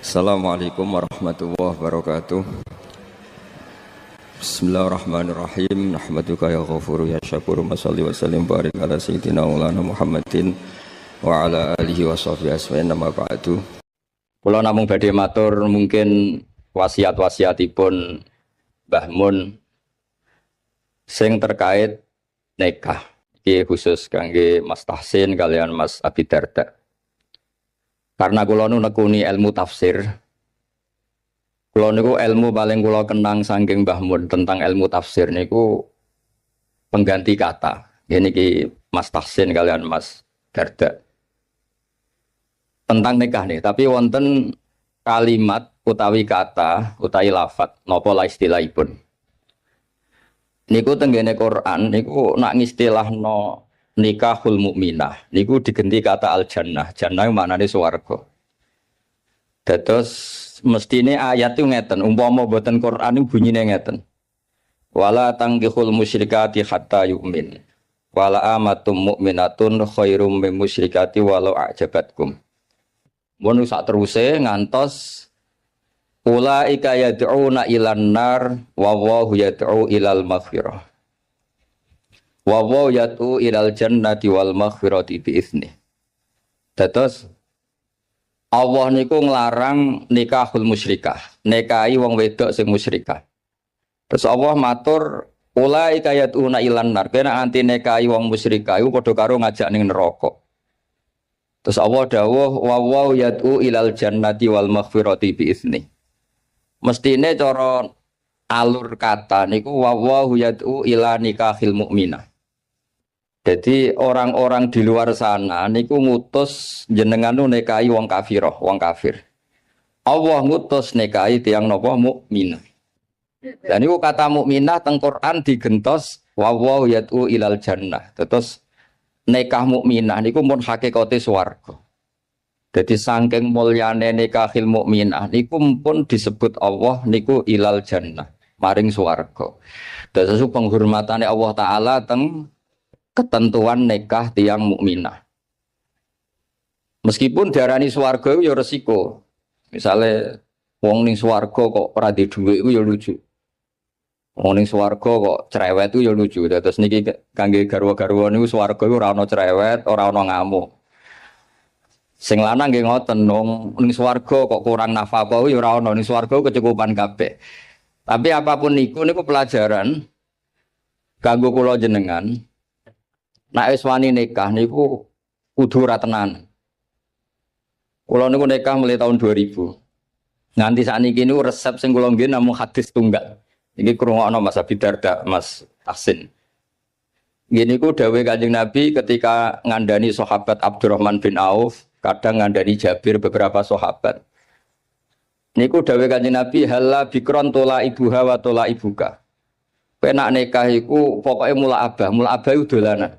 Assalamualaikum warahmatullahi wabarakatuh. Bismillahirrahmanirrahim. Nahmaduka ya ghafuru ya syakuru. Mashalli wa sallim barik ala sayyidina maulana Muhammadin wa ala alihi wa sahbihi asma'in nama ba'du. Kula namung badhe matur mungkin wasiat-wasiatipun Mbah Mun sing terkait nikah. Iki khusus kangge Mas Tahsin kalian Mas Abi Darda. Karena kula nu nekuni ilmu tafsir. Kula niku ilmu paling kula kenang saking Mbah Mun tentang ilmu tafsir niku pengganti kata. Ini ki Mas Tahsin kalian Mas Darda. Tentang nikah nih, tapi wonten kalimat utawi kata utawi lafat napa la istilahipun. Niku tenggene Quran niku nak ngistilahno nikahul mukminah niku digenti kata al jannah. Jannah maknane swarga. Dados mestine ayat itu ngeten, umpama boten Quran niku bunyine ngeten. Wala tangkihul musyrikati hatta yu'min. Wala amatum mukminatun khairum min musyrikati walau a'jabatkum. Mun sak teruse ngantos ulaika yad'una ilan nar wa wallahu yad'u ilal maghfirah. Wa yatu ilal jannati wal maghfirati bi izni. Dados Allah niku nglarang nikahul musyrikah, nikahi wong wedok sing musyrikah. Terus Allah matur ulaika yatuna ilan nar, kena anti nikahi wong musyrikah iku padha karo ngajak ning neraka. Terus Allah dawuh wa yatu ilal jannati wal maghfirati bi izni. Mestine cara alur kata niku wa yatu ila nikahil mukminah. Jadi orang-orang di luar sana niku ngutus jenengan nu nikahi wong kafirah, wong kafir. Allah ngutus nikahi tiyang napa mukminah. Dan niku kata mukminah teng Quran digentos wa yatu ilal jannah. Terus nikah mukminah niku mun hakikate swarga. Jadi saking mulyane nikahil mukminah niku pun disebut Allah niku ilal jannah, maring swarga. Dados penghormatane Allah taala teng ketentuan nikah tiang mukminah. Meskipun diarani swarga ya resiko. Misale wong ning swarga kok ora di dhuwit iku ya lucu. Wong ning swarga kok cerewet itu ya lucu. Terus niki kangge garwa-garwa niku swarga iku ora ana cerewet, ora ana ngamuk. Sing lanang nggih ngoten ning swarga kok kurang nafkah ya ora ana, ning swarga kecukupan kabeh. Tapi apapun niku pelajaran kanggo kula jenengan. Nek wis wani nikah niku kudu ora tenan. Kula niku nikah mulai tahun 2000. Nganti sakniki niku resep sing kula nggih namung hadis tunggal. Iki krungokno Mas Abi Darda, Mas Tahsin. Nggih niku dawuh Kanjeng Nabi ketika ngandani sahabat Abdurrahman bin Auf, kadang ngandani Jabir beberapa sahabat. Niku dawuh Kanjeng Nabi halla bikron tola ibuha wa tola ibuka. Kowe nak nikah iku pokoke mula abah iku dolanan.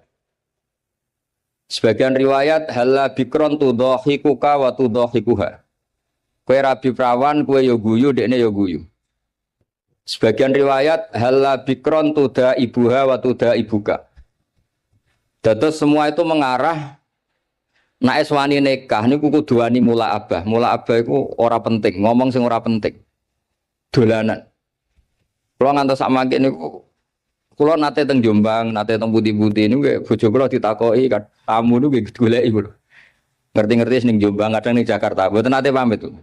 Sebagian riwayat halla bikron tudhahikuka wa tudhahikuha. Kowe rabi prawan, kowe yo guyu, dekne yo guyu. Sebagian riwayat halla bikron tuda ibuha wa tuda ibuka. Dados semua itu mengarah nek wani nikah niku kudu wani mula abah. Mula abah iku ora penting, ngomong sing ora penting. Dolanan. Kula ngantos sak mangke niku kula nate teng Jombang, nate teng Putih-Putih niku bojo kula ditakoki tamu niku nggih goleki kula. Ngerti-ngerti ning Jombang, kadang ning Jakarta. Mboten nate pamit tuh.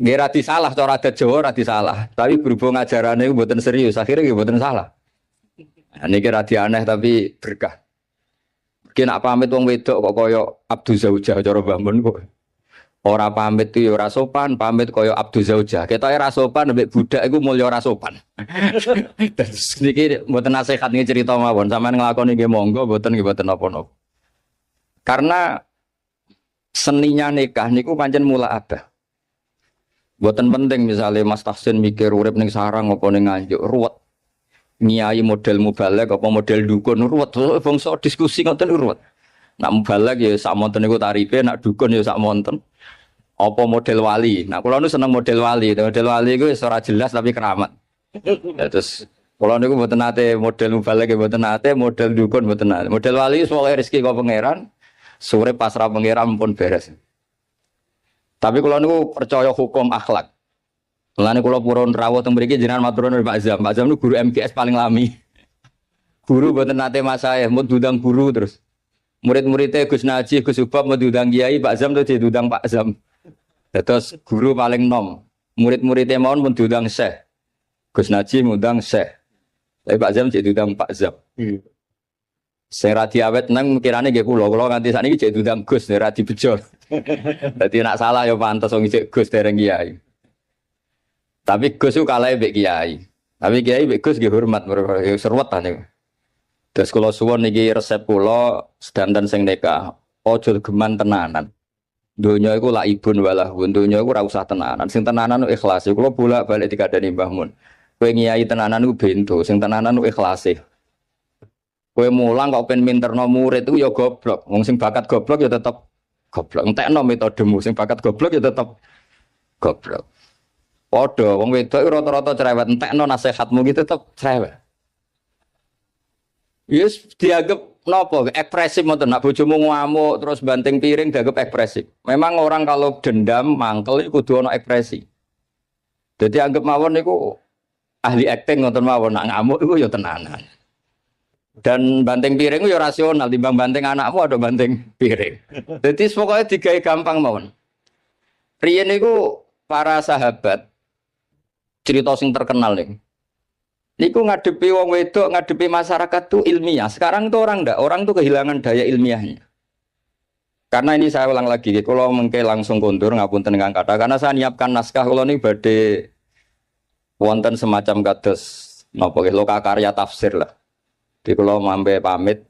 Nggih ra disalah cara adat Jawa ra disalah, tapi berhubung ajarane niku mboten serius, akhire nggih mboten salah. Niki ra aneh tapi berkah. Ki nak pamit wong wedok kok kaya Abdu Zaujah cara Mbah Mun kok. Ora pamit itu ya ora sopan, pamit kaya Abdu Zaujah. Ketoke ra sopan mbek budak iku mulya ora sopan. Terus niki mboten nasihat niki cerita mawon, sampean nglakoni nggih monggo, mboten nggih mboten napa-napa. Karena seninya nikah niku pancen mula abah. Mboten penting misalnya Mas Tahsin mikir urip ning sarang apa ning Nganjuk, ruwet. Nyai model mubalek apa model dukun ruwet, bangsa diskusi ngoten ruwet. Nak mubalek ya sak monten niku tarife, nak dukun ya sak monten. Apa model wali. Nah, kula nu seneng model wali. Model wali iku wis ora jelas tapi keramat. Ya, terus kula niku mboten nate model mubalek mboten nate, model dukun mboten nate. Model wali pokoke rezeki kok pangeran, sore pasrah pangeran pun beres. Tapi kalau niku percaya hukum akhlak. Mulane kula purun rawuh teng mriki jenengan matur nuwun Pak Zam. Pak Zam niku guru MGS paling lami. Guru mboten nate mas saya, mau diundang guru terus. Murid-muridnya Gus Naji, Gus Ubab mau diundang Kiai, Pak Zam tuh diundang Pak Zam. Terus guru paling nom. Murid-muridnya mau diundang Syekh. Gus Naji ngundang Syekh. Tapi Pak Zam diundang Pak Zam. Sing ra diawet nang kirane nggih kula nganti sakniki jek diundang Gus ora dibejo. Dadi nek salah ya pantes wong jek Gus dereng Kiai. Tapi Gus ku kalah mbek Kiai. Tapi Kiai mbek Gus nggih hormat mergo serwet ta niku. Terus kula suwun niki resep kula sedanten sing nikah, aja geman tenanan. Donya iku la ibun walah, donya iku ora usah tenanan. Sing tenanan ikhlas. Kula bolak-balik dikandani Mbah Mun. Kowe ngiyai tenanan iku bento, sing tenanan iku ikhlas. Kowe mulang kok pengen minterno murid iku ya goblok. Wong sing bakat goblok ya tetep goblok. Entekno metodemu sing bakat goblok ya tetep goblok. Padha wong wedok iku rata-rata cerewet, entekno nasihatmu gitu tetep cerewet. Yes, dianggap nopo ekspresif ngoten. Nak bojomu ngamuk terus banting piring dianggap ekspresif. Memang orang kalau dendam mangkel iku kudu ana ekspresi. Jadi anggap mawon niku ahli acting ngoten mawon, nak ngamuk iku ya tenanan. Dan banting piring itu ya rasional, timbang banting anakmu ada banting piring. Jadi pokoknya digawe gampang mawon. Riyen niku para sahabat cerita sing terkenal nih. Niku ngadepi wong wedok, ngadepi masyarakat tuh ilmiah. Sekarang tuh orang tuh kehilangan daya ilmiahnya. Karena ini saya ulang lagi, kalau mengke langsung kondur ngapunten ingkang kata, karena saya nyiapkan naskah kalau ini badhe wonten semacam kados napa loka karya tafsir lah. Di kalau mambe pamit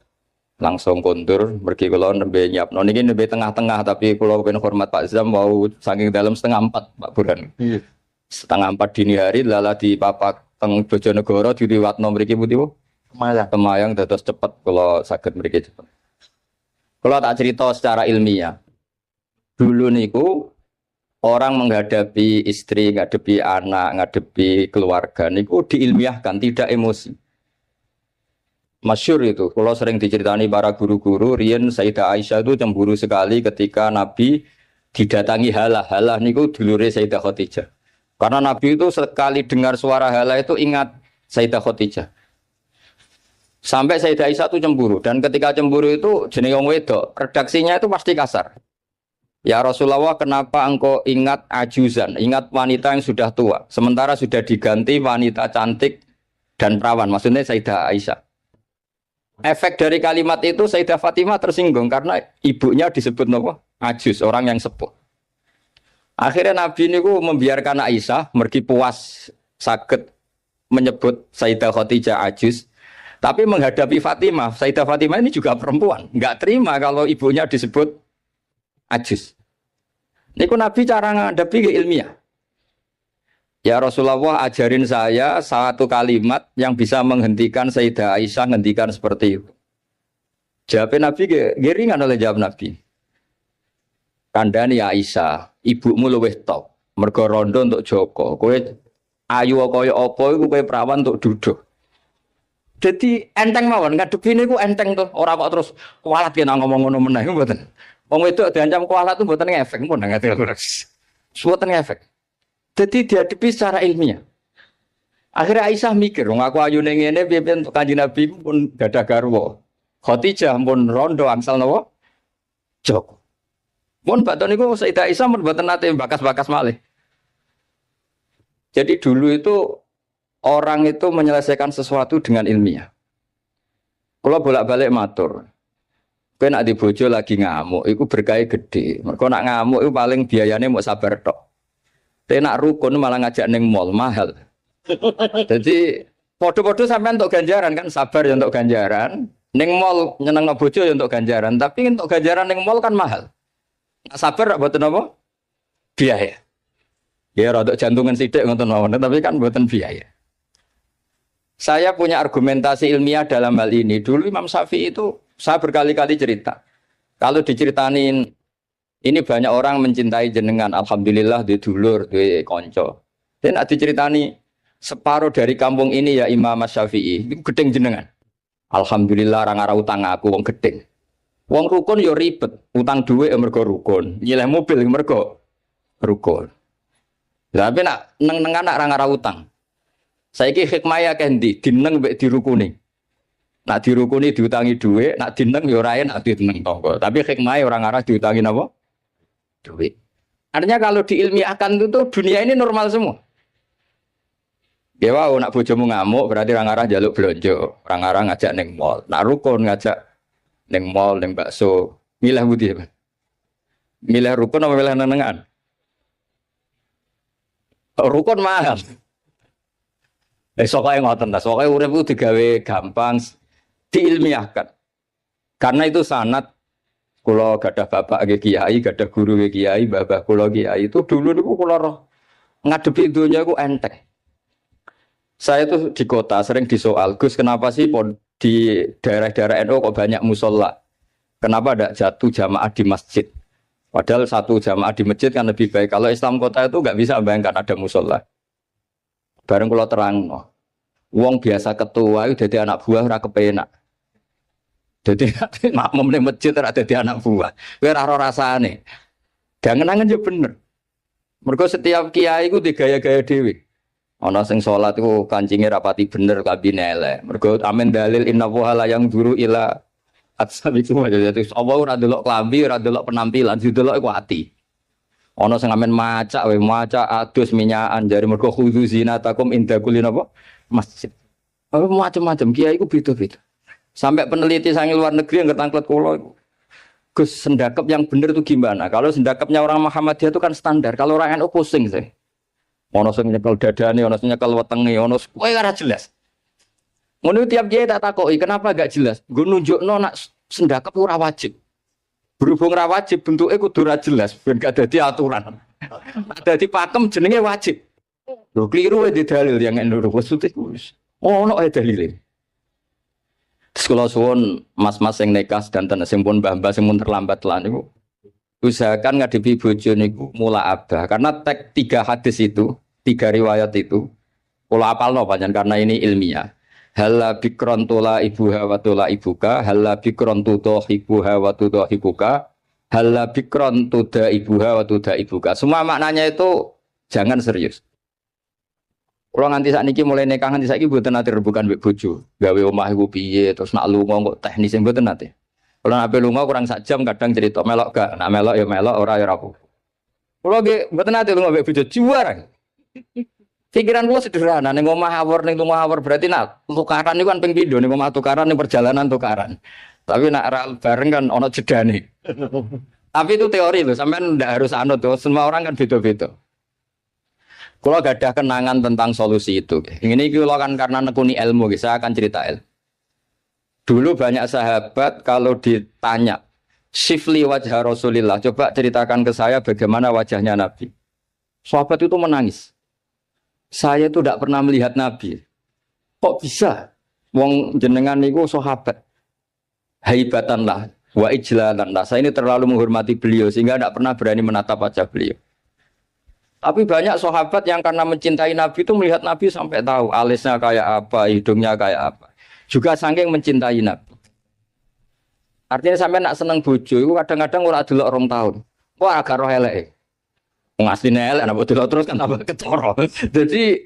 langsung kondur, mergi kalau nembe nyiapno niki nembe tengah-tengah tapi kalau ben hormat Pak Zam mau saking dalam 3:30 Pak Burhan. Iya. 3:30 dini hari lala di papak teng Bojonegoro diliwatno mriki putih Bu. Kemayang dados cepet kalau saged mriki cepet. Kalau tak cerita secara ilmiah. Dulu niku orang menghadapi istri, menghadapi anak, menghadapi keluarga niku diilmiahkan, tidak emosi. Masyhur itu, kalau sering diceritani para guru-guru, riyen Sayyidah Aisyah itu cemburu sekali ketika Nabi didatangi halah niku dulure Sayyidah Khadijah. Karena Nabi itu sekali dengar suara halah itu ingat Sayyidah Khadijah. Sampai Sayyidah Aisyah itu cemburu, dan ketika cemburu itu jenenge wong wedok, redaksinya itu pasti kasar. Ya Rasulullah, kenapa engkau ingat ajuzan, ingat wanita yang sudah tua, sementara sudah diganti wanita cantik dan perawan, maksudnya Sayyidah Aisyah. Efek dari kalimat itu Sayyidah Fatimah tersinggung karena ibunya disebut nopo ajuz, orang yang sepuh. Akhirnya Nabi ini membiarkan Aisyah mergi puas sakit menyebut Sayyidah Khadijah ajuz, tapi menghadapi Fatimah, Sayyidah Fatimah ini juga perempuan, nggak terima kalau ibunya disebut ajuz. Niku Nabi cara menghadapi ilmiah. Ya Rasulullah, ajarin saya satu kalimat yang bisa menghentikan Sayyidah Aisyah menghentikan seperti itu. Jawab Nabi ringan oleh jawab Nabi. Kandhani Aisyah, ibumu luwih top. Mergo rondo untuk Joko. Kowe ayu kaya apa iku kowe perawan untuk duduk. Jadi enteng mawon, ngadepi niku enteng tuh. Ora kok terus kualat kena ngomong ngono meneh mboten. Wong wedok diancam kualat tuh mboten ngefek pun ngati ora. Mboten ngefek. Jadi dihadapi secara ilmiah. Akhirnya Aisyah mikir, wong aku ayu ning ngene piye untuk Kanjeng Nabi pun gadah garwa. Khadijah pun rondo angsal napa? Joko. Mun baton niku Sayyidah Aisyah mun mboten nate bakas-bakas malih. Jadi dulu itu orang itu menyelesaikan sesuatu dengan ilmiah. Kalau bolak-balik matur, kowe nak di bojo lagi ngamuk, iku berkah gede. Mergo nak ngamuk iku paling biayane mau sabar tok. Tapi nak rukun malah ngajak neng mall mahal. Jadi podo-podo sampai untuk ganjaran kan, sabar ya untuk ganjaran. Neng mall nyeneng bojo ya untuk ganjaran. Tapi untuk ganjaran neng mall kan mahal. Nak sabar buatan apa? Biaya. Ya rodok jantungan sidik ngoten mawon, tapi kan buatan biaya. Saya punya argumentasi ilmiah dalam hal ini. Dulu Imam Syafi'i itu saya berkali-kali cerita. Kalau diceritain ini banyak orang mencintai jenengan, alhamdulillah di dulur, di konco. Dan nak diceritani separuh dari kampung ini ya Imam Syafi'i, itu gedeng jenengan. Alhamdulillah orang arah utang aku wong gedeng. Wong rukun yo ribet, utang duit mergo rukun, nyileh mobil mergo rukun. Tapi nak neng-nengan nak ra utang. Saiki hikmah ya kendi dineng mbek dirukuni. Nak dirukuni diutangi dhuwit, nak dineng ya ora enak dineng tonggo. Tapi hikmah orang arah diutangi napa? Dhuwit. Artinya kalau diilmiahkan itu tuh dunia ini normal semua. Ya wow, nak bojomu ngamuk berarti orang arah jaluk blonjo, orang arah ngajak neng mall. Nak rukun ngajak neng mall, neng bakso. Milih budi apa? Milih rukun apa milih nenengan? Rukun mahal. Sokoke ngoten ta, sokoke urip ku digawe gampang, diilmiahkan. Karena itu sanad kula gadah bapak nggih kiai, gadah guru nggih kiai, mbah-mbah kula kiai itu dulu niku kula roh ngadepi donya iku enteng. Saya tuh di kota sering disoal, Gus kenapa sih di daerah-daerah NU kok banyak musola? Kenapa tidak jatuh jamaah di masjid? Padahal satu jamaah di masjid kan lebih baik. Kalau Islam kota itu nggak bisa bayangkan ada musola. Bareng kula terang, wong biasa ketua itu jadi anak buah ora kepenak. Jadi makmum ning masjid ora dadi anak buah. Kowe ora ora rasane. Dangen-angen yo bener. Mergo setiap kiai iku digaya-gaya dhewe. Ana sing salat iku kancinge rapati bener kabine elek. Mergo amin dalil inna wa la yang duru ila atsabikum. Jadi Allah ora delok klambi, ora delok penampilan, didelok iku ati. Ana sing amen macak adus minyakan jare mergo khudzu zinatakum inda kulli napa masjid. Macam-macam kiai iku beda-beda. Sampai peneliti sang luar negeri yang ketangklet kula iku. Gus sendakep yang bener itu gimana? Kalau sendakepnya orang Muhammadiyah itu kan standar. Kalau orang NU pusing sih. Ono sing nyekel dadane, ono sing nyekel wetenge, ono kowe ora jelas. Ngono tiap kiai tak takoki, kenapa gak jelas? Nggo nunjukno nak sendakep ora wajib. Berhubung ora wajib bentuke kudu ora jelas ben gak dadi aturan. Nek dadi pakem jenenge wajib. Lho kliru wae di dalil yang NU maksudnya wis. Ono ae dalile. Sekolah suwun mas-mas yang nekas dan sing pun mbah-mbah sing mun terlambat lan niku usahakan ngadepi bojo niku mula abah karena tek 3 hadis itu, 3 riwayat itu kula apalno pancen karena ini ilmiah. Halla bikron tula ibuha wa tula ibuka, halla bikron tudo ibuha wa tudo ibuka, halla bikron tuda ibuha wa tuda ibuka. Semua maknanya itu jangan serius. Kalau nganti saat ini mulai nikah nganti saat ini buatan nanti rebukan mbek bojo, gawe omah iku piye, terus nak lunga kok teknis yang buatan nanti. Kalau nak lunga kurang sak jam kadang cerita melok gak, nak melok ya melok, ora ya rapuh. Kalau ge buatan nanti lunga mbek bojo juara. Pikiran gua sederhana, ning omah awor ning omah awor berarti nak tukaran niku kan ping pindho ning omah tukaran ning perjalanan tukaran. Tapi nak ral bareng kan ono jedane. Tapi itu teori loh, sampean ndak harus anut tuh, semua orang kan beda-beda. Kalau gak ada kenangan tentang solusi itu, ini kalau kan karena nekuni ilmu, saya akan cerita ilmu. Dulu banyak sahabat kalau ditanya, Sifli wajah Rasulillah, coba ceritakan ke saya bagaimana wajahnya Nabi. Sahabat itu menangis. Saya itu tidak pernah melihat Nabi. Kok bisa? Wong jenengan niku sahabat. Haibatanlah, wa ijlalanlah. Saya ini terlalu menghormati beliau sehingga tidak pernah berani menatap wajah beliau. Tapi banyak sahabat yang karena mencintai Nabi itu melihat Nabi sampai tahu alisnya kayak apa, hidungnya kayak apa. Juga saking mencintai Nabi. Artinya sampai nak seneng bojo itu kadang-kadang ora delok 2 tahun. Wah agak roh elek. Wong asline elek ana delok terus kan tambah kecoro. Jadi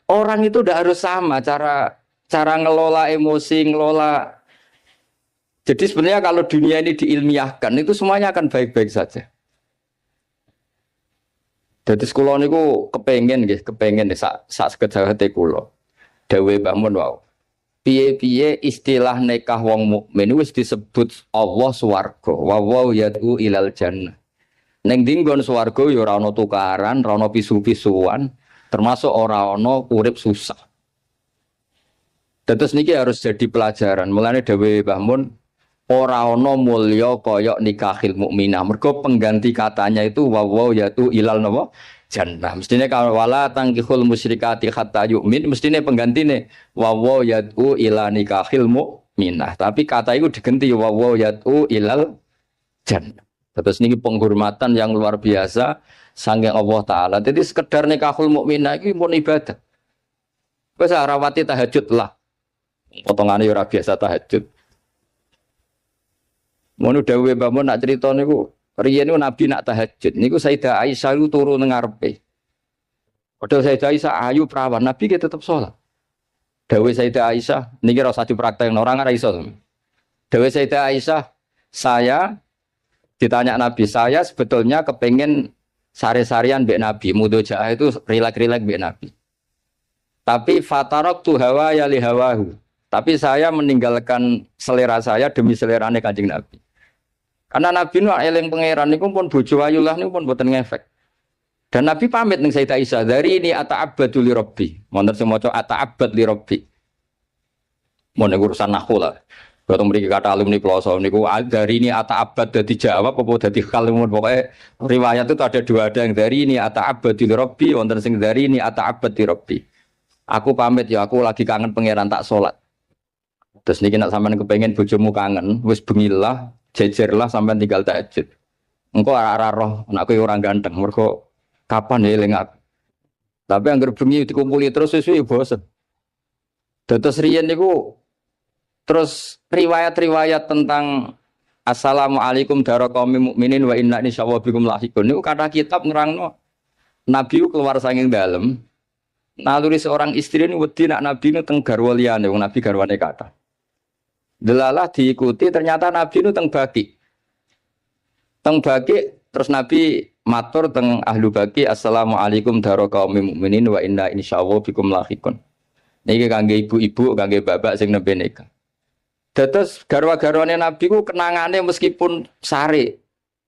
orang itu udah harus sama cara ngelola emosi, ngelola. Jadi sebenarnya kalau dunia ini diilmiahkan itu semuanya akan baik-baik saja. Jadi sekolah niku kepengen sak sekedar hati kula. Dawe Mbah Mun wau. Piye-piye istilah nikah wong mukmin wis disebut Allah swarga. Wa wa yad'u ilal jannah. Ning dinggon swarga ya ora ana tukaran, ora ana pisu-pisuan, termasuk ora ana urip susah. Terus niki harus jadi pelajaran. Mulane dawe Mbah Mun ora ana mulya kaya nikahil mukminah. Mergo pengganti katanya itu wawaw yatu ilal napa jannah. Mestine kalau wala tangkihul musyrikati hatta yu'min, mestine penggantine wawaw yatu ila nikahil mukminah. Tapi kata itu diganti wawaw yatu ilal jannah. Terus niki penghormatan yang luar biasa saking Allah taala. Jadi sekedar nikahul mukminah iki pun ibadah. Wis rawati tahajud lah. Potongane ora biasa tahajud. Mono dawuhe Mbah Mun nak crita niku Riyen Nabi nak tahajud niku Sayyidah Aisyah itu turu ning ngarepe. Padahal Sayyidah Aisyah ayu perawan, Nabi ki tetep salat. Dawuh Sayyidah Aisyah niki ora usah dipraktekno orang ora iso. Dawuh Sayyidah Aisyah, saya ditanya Nabi, saya sebetulnya kepengen sare-sarian mbek Nabi, mudojaah itu rilek-rilek mbek Nabi. Tapi fatarok tu hawa ya li hawahu. Tapi saya meninggalkan selera saya demi selerane Kanjeng Nabi. Karena Nabi nu eling pangeran niku pun bojo ayu lah niku pun boten ngefek. Dan Nabi pamit ning Sayyidah Aisyah, dari ini ata'abbadu li rabbi. Wonten sing maca ata'abbad li rabbi. Mun urusan nahwu lah. Kalau mriki kata alumni Ploso niku dari ini ata'abbad dadi jawab apa dadi khal pokoke riwayat itu ada dua, ada yang dari ini ata'abbadu li rabbi, wonten sing dari ini ata'abbad li rabbi. Aku pamit ya, aku lagi kangen pangeran tak salat. Terus niki nak sampean kepengin bojomu kangen, wis bengilah, jejerlah sampean tinggal tahajud. Engko ora roh nek kowe ora ganteng, mergo kapan ya eling aku. Tapi anggere bengi dikumpuli terus suwe bosen. Terus riyen niku terus riwayat-riwayat tentang Assalamualaikum daraqaumil mukminin wa inna insyaallah bikum lahiqun. Niku kata kitab nerangno Nabi keluar saking dalem. Naluri seorang istri ini wedi nak Nabi ini teng garwa liyane, wong Nabi garwane kathah. Delalah diikuti ternyata Nabi itu teng Baki. Teng Baki terus Nabi matur teng ahlu Baki, Assalamualaikum daraqaumil mukminin wa inna insyaallah bikum lahiqun. Niki kangge ibu-ibu, kangge bapak sing nembe nikah. Dados garwa-garwane Nabi ku kenangane meskipun sare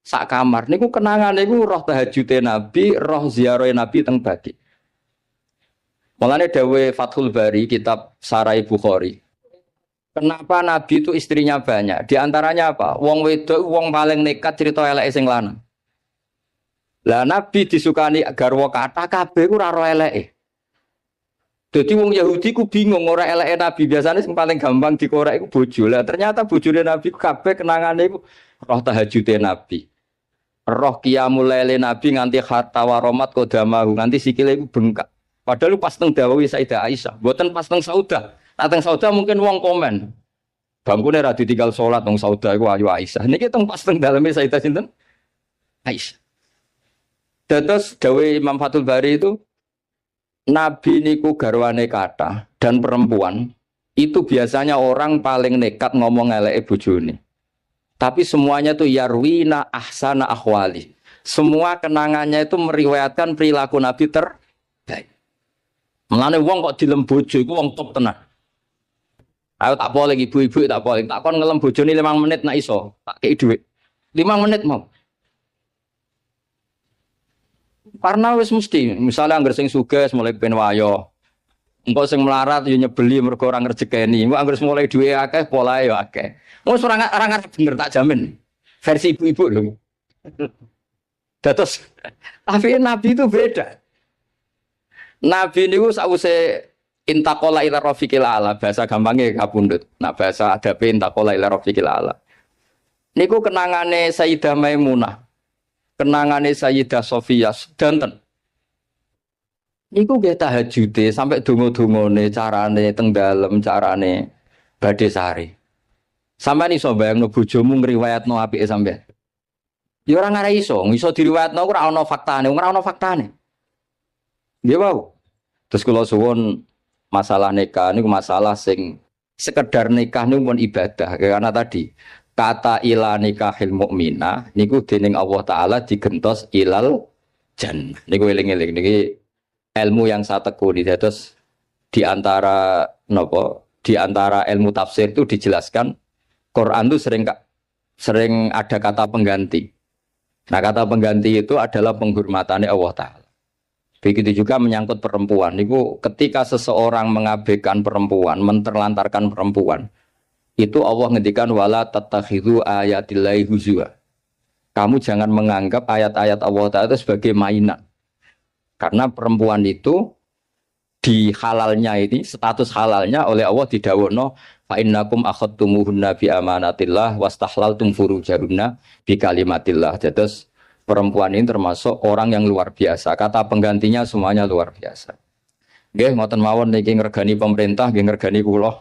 sak kamar niku kenangane ku roh tahajude Nabi, roh ziarahe Nabi teng Baki. Mulane dawuh Fathul Bari kitab Sarai Bukhari. Kenapa Nabi itu istrinya banyak? Di antaranya apa? Wong wedok wong paling nekat cerita eleke sing lanang. Lah Nabi disukani garwa kathah kabeh ku ora ro eleke. Dadi wong Yahudi ku bingung ora eleke Nabi, biasane sing paling gampang dikorek iku bojo. Lah ternyata bojone Nabi ku kabeh kenangane iku roh tahajude Nabi. Roh qiyamul lail Nabi nganti hatta waromat qodamahu, nganti sikile iku bengkak. Padahal pas teng dawuh Sayyidah Aisyah, mboten pas teng Saudah. Teng Saudah mungkin wong komen. Bangkune ra ditinggal salat wong Saudah iku ayu Aisyah. Niki teng pas teng daleme Sayyidah sinten? Aisyah. Terus dawuh Imam Fathul Bari itu Nabi niku garwane kathah dan perempuan itu biasanya orang paling nekat ngomong eleke bojone. Tapi semuanya itu yarwina ahsana ahwali. Semua kenangannya itu meriwayatkan perilaku Nabi terbaik. Mulane wong kok dilem bojo iku wong top tenan. Ayo tak boleh ibu-ibu tak boleh. Tak kon ngelem bojone 5 menit nak iso. Tak kei dhuwit. 5 menit mau. Karena wis mesti, misalnya anggar sing sugih mulai ben wayo. Engko sing melarat yo nyebeli mergo ora ngrejekeni. Engko anggar mulai duwe akeh polahe yo akeh. Wis ora ngarep bener tak jamin. Versi ibu-ibu lho. Dados tapi Nabi itu beda. Nabi niku sause intaqala ila rafiqil ala, bahasa gampangnya kapundhut. Nah bahasa adabe intaqala ila rafiqil ala. Niku kenangane Sayyidah Maimunah. Kenangane Sayyidah Sofiyah sedanten. Niku nggih tahajude sampai donga-dongane carane teng dalem carane badhe sare. Sampeyan iso bayangno bojomu ngriwayatno apike sampeyan. Ya ora ngare iso diriwayatno ora ana faktane, ora ana faktane. Nggih wae. Terus kula suwun masalah nikah niku masalah sing sekedar nikah niku pun ibadah karena tadi kata ila nikahil mukminah niku dening Allah taala digentos ilal jannah. Niku eling-eling niki ilmu yang saya tekuni. Terus di antara ilmu tafsir itu dijelaskan Quran itu sering ada kata pengganti. Nah, kata pengganti itu adalah penghormatannya Allah taala. Begitu juga menyangkut perempuan. Niku ketika seseorang mengabaikan perempuan, menterlantarkan perempuan, itu Allah ngendikan wala tattakhidhu ayatillahi huzwa. Kamu jangan menganggap ayat-ayat Allah Ta'ala itu sebagai mainan. Karena perempuan itu di halalnya ini, status halalnya oleh Allah didhawuhna fa innakum akhadtumuhunna bi amanatillah wastahlaltum furujahunna bi kalimatillah. Jadi perempuan ini termasuk orang yang luar biasa. Kata penggantinya semuanya luar biasa. Nggih, ngoten mawon niki ngregani pemerintah, nggih ngregani kula.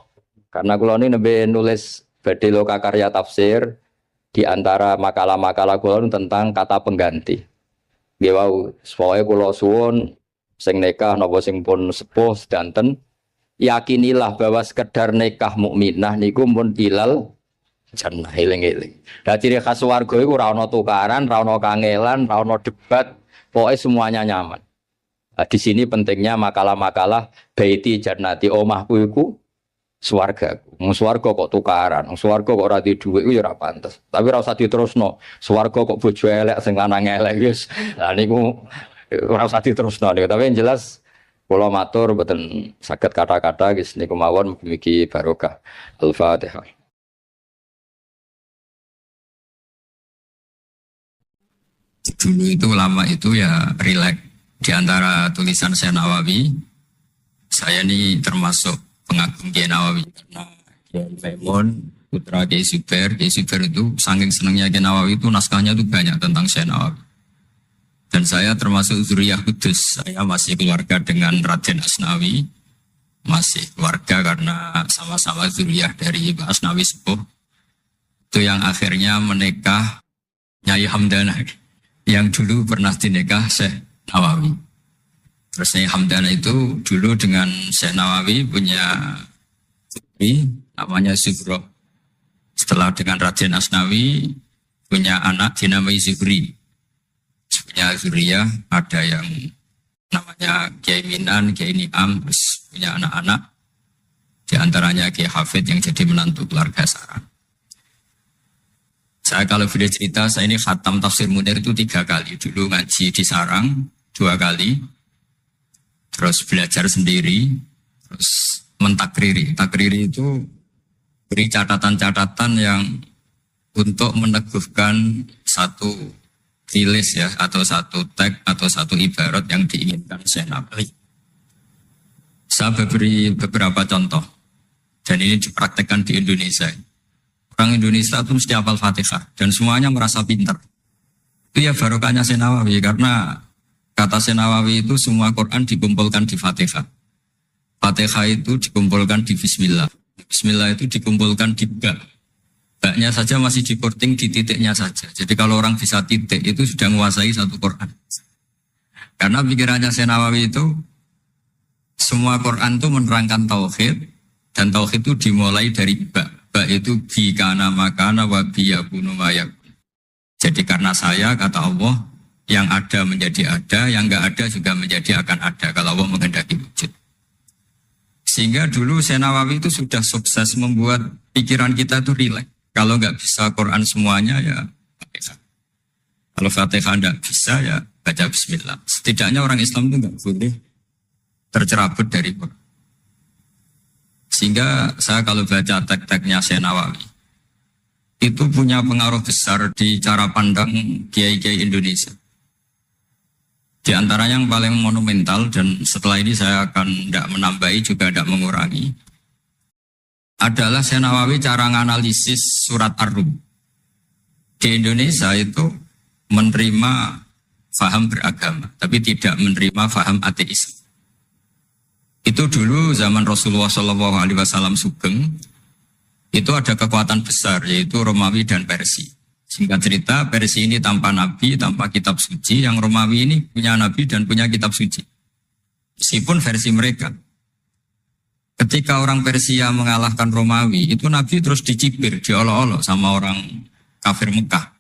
Karena kula ini nembe nulis badhe loka karya tafsir. Di antara makalah-makalah kula tentang kata pengganti. Nggih wau, pokoke kula suwun sing nikah napa sing pun sepuh sedanten yakinilah bahwa sekedar nikah mukminah niku mun ilal jannah eling-eling. Lah ciri khas swarga iku ora ana tukaran, ora ana kangelan, ora ana debat, pokoknya semuanya nyaman. Nah, di sini pentingnya makalah-makalah baiti jannati omahku iku swargaku. Wong swarga kok tukaran, wong swarga kok ora di dhuwit iku ya ora pantes. Tapi ora usah diterusno. Swarga kok bojo elek sing lanang elek wis. Lah niku ora usah diterusno niku. Tapi yang jelas kula matur mboten saged kata-kata guys niku mawon mugi barokah. Al-Fatihah. Dulu itu ulama itu ya rileks. Di antara tulisan saya Nawawi, saya ini termasuk pengagum Kiai Nawawi karena Kiai Maimun putra Kiai Zubair itu saking senangnya Kiai Nawawi itu naskahnya itu banyak tentang saya Nawawi. Dan saya termasuk zuriyah kudus. Saya masih keluarga dengan Raden Asnawi, masih keluarga karena sama-sama zuriyah dari Mbah Asnawi Sepuh. Itu yang akhirnya menikah Nyai Hamdana yang dulu pernah dinikah Syekh Nawawi. Terus Syekh Hamdana itu dulu dengan Syekh Nawawi punya putri namanya Zuhro. Setelah dengan Raden Asnawi punya anak dinamai Zuhri. Punya zuriyah ada yang namanya Kiai Minan, Kiai Niam, terus punya anak-anak. Di antaranya Kiai Hafid yang jadi menantu keluarga Sarang. Saya kalau boleh cerita, saya ini khatam tafsir Munir itu 3 kali. Dulu ngaji di Sarang 2 kali. Terus belajar sendiri. Terus mentakriri. Takriri itu beri catatan-catatan yang untuk meneguhkan satu tulis ya, atau satu tag, atau satu ibarat yang diinginkan Syekh Nawawi. Saya beri beberapa contoh. Dan ini dipraktekkan di Indonesia. Orang Indonesia itu mesti hafal Fatihah dan semuanya merasa pintar. Itu ya barokahnya Syekh Nawawi karena kata Syekh Nawawi itu semua Quran dikumpulkan di Fatihah. Fatihah itu dikumpulkan di Bismillah. Bismillah itu dikumpulkan di Ba. Ba-nya saja masih dikorting di titiknya saja. Jadi kalau orang bisa titik itu sudah menguasai satu Quran. Karena pikirannya Syekh Nawawi itu semua Quran itu menerangkan tauhid dan tauhid itu dimulai dari Ba. Ba itu bi kana makana wa bi yakunu mayakun. Jadi karena saya kata Allah yang ada menjadi ada, yang enggak ada juga menjadi akan ada kalau Allah menghendaki wujud. Sehingga dulu Syekh Nawawi itu sudah sukses membuat pikiran kita itu rileks. Kalau enggak bisa Quran semuanya ya Fatihah. Kalau Fatihah enggak bisa ya baca bismillah. Setidaknya orang Islam itu enggak boleh tercerabut dari Quran. Sehingga saya kalau baca teks-teksnya Syekh Nawawi itu punya pengaruh besar di cara pandang kiai-kiai Indonesia. Di antaranya yang paling monumental dan setelah ini saya akan tidak menambahi juga tidak mengurangi adalah Syekh Nawawi cara menganalisis surat Ar-Rum. Di Indonesia itu menerima faham beragama tapi tidak menerima faham ateis. Itu dulu zaman Rasulullah SAW sugeng, itu ada kekuatan besar yaitu Romawi dan Persia. Singkat cerita, Persia ini tanpa nabi, tanpa kitab suci, yang Romawi ini punya nabi dan punya kitab suci. Meskipun versi mereka. Ketika orang Persia mengalahkan Romawi, itu nabi terus dicibir, diolok-olok sama orang kafir Mekah.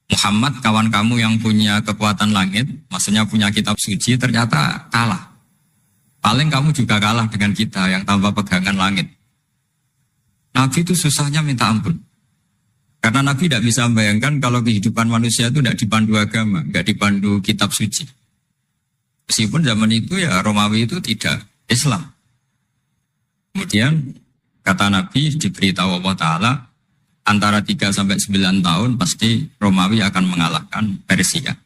Muhammad, kawan kamu yang punya kekuatan langit, maksudnya punya kitab suci, ternyata kalah. Paling kamu juga kalah dengan kita yang tanpa pegangan langit. Nabi itu susahnya minta ampun. Karena Nabi tidak bisa membayangkan kalau kehidupan manusia itu tidak dipandu agama, tidak dipandu kitab suci. Meskipun zaman itu ya Romawi itu tidak Islam. Kemudian kata Nabi diberitahu Allah Ta'ala antara 3 sampai 9 tahun pasti Romawi akan mengalahkan Persia.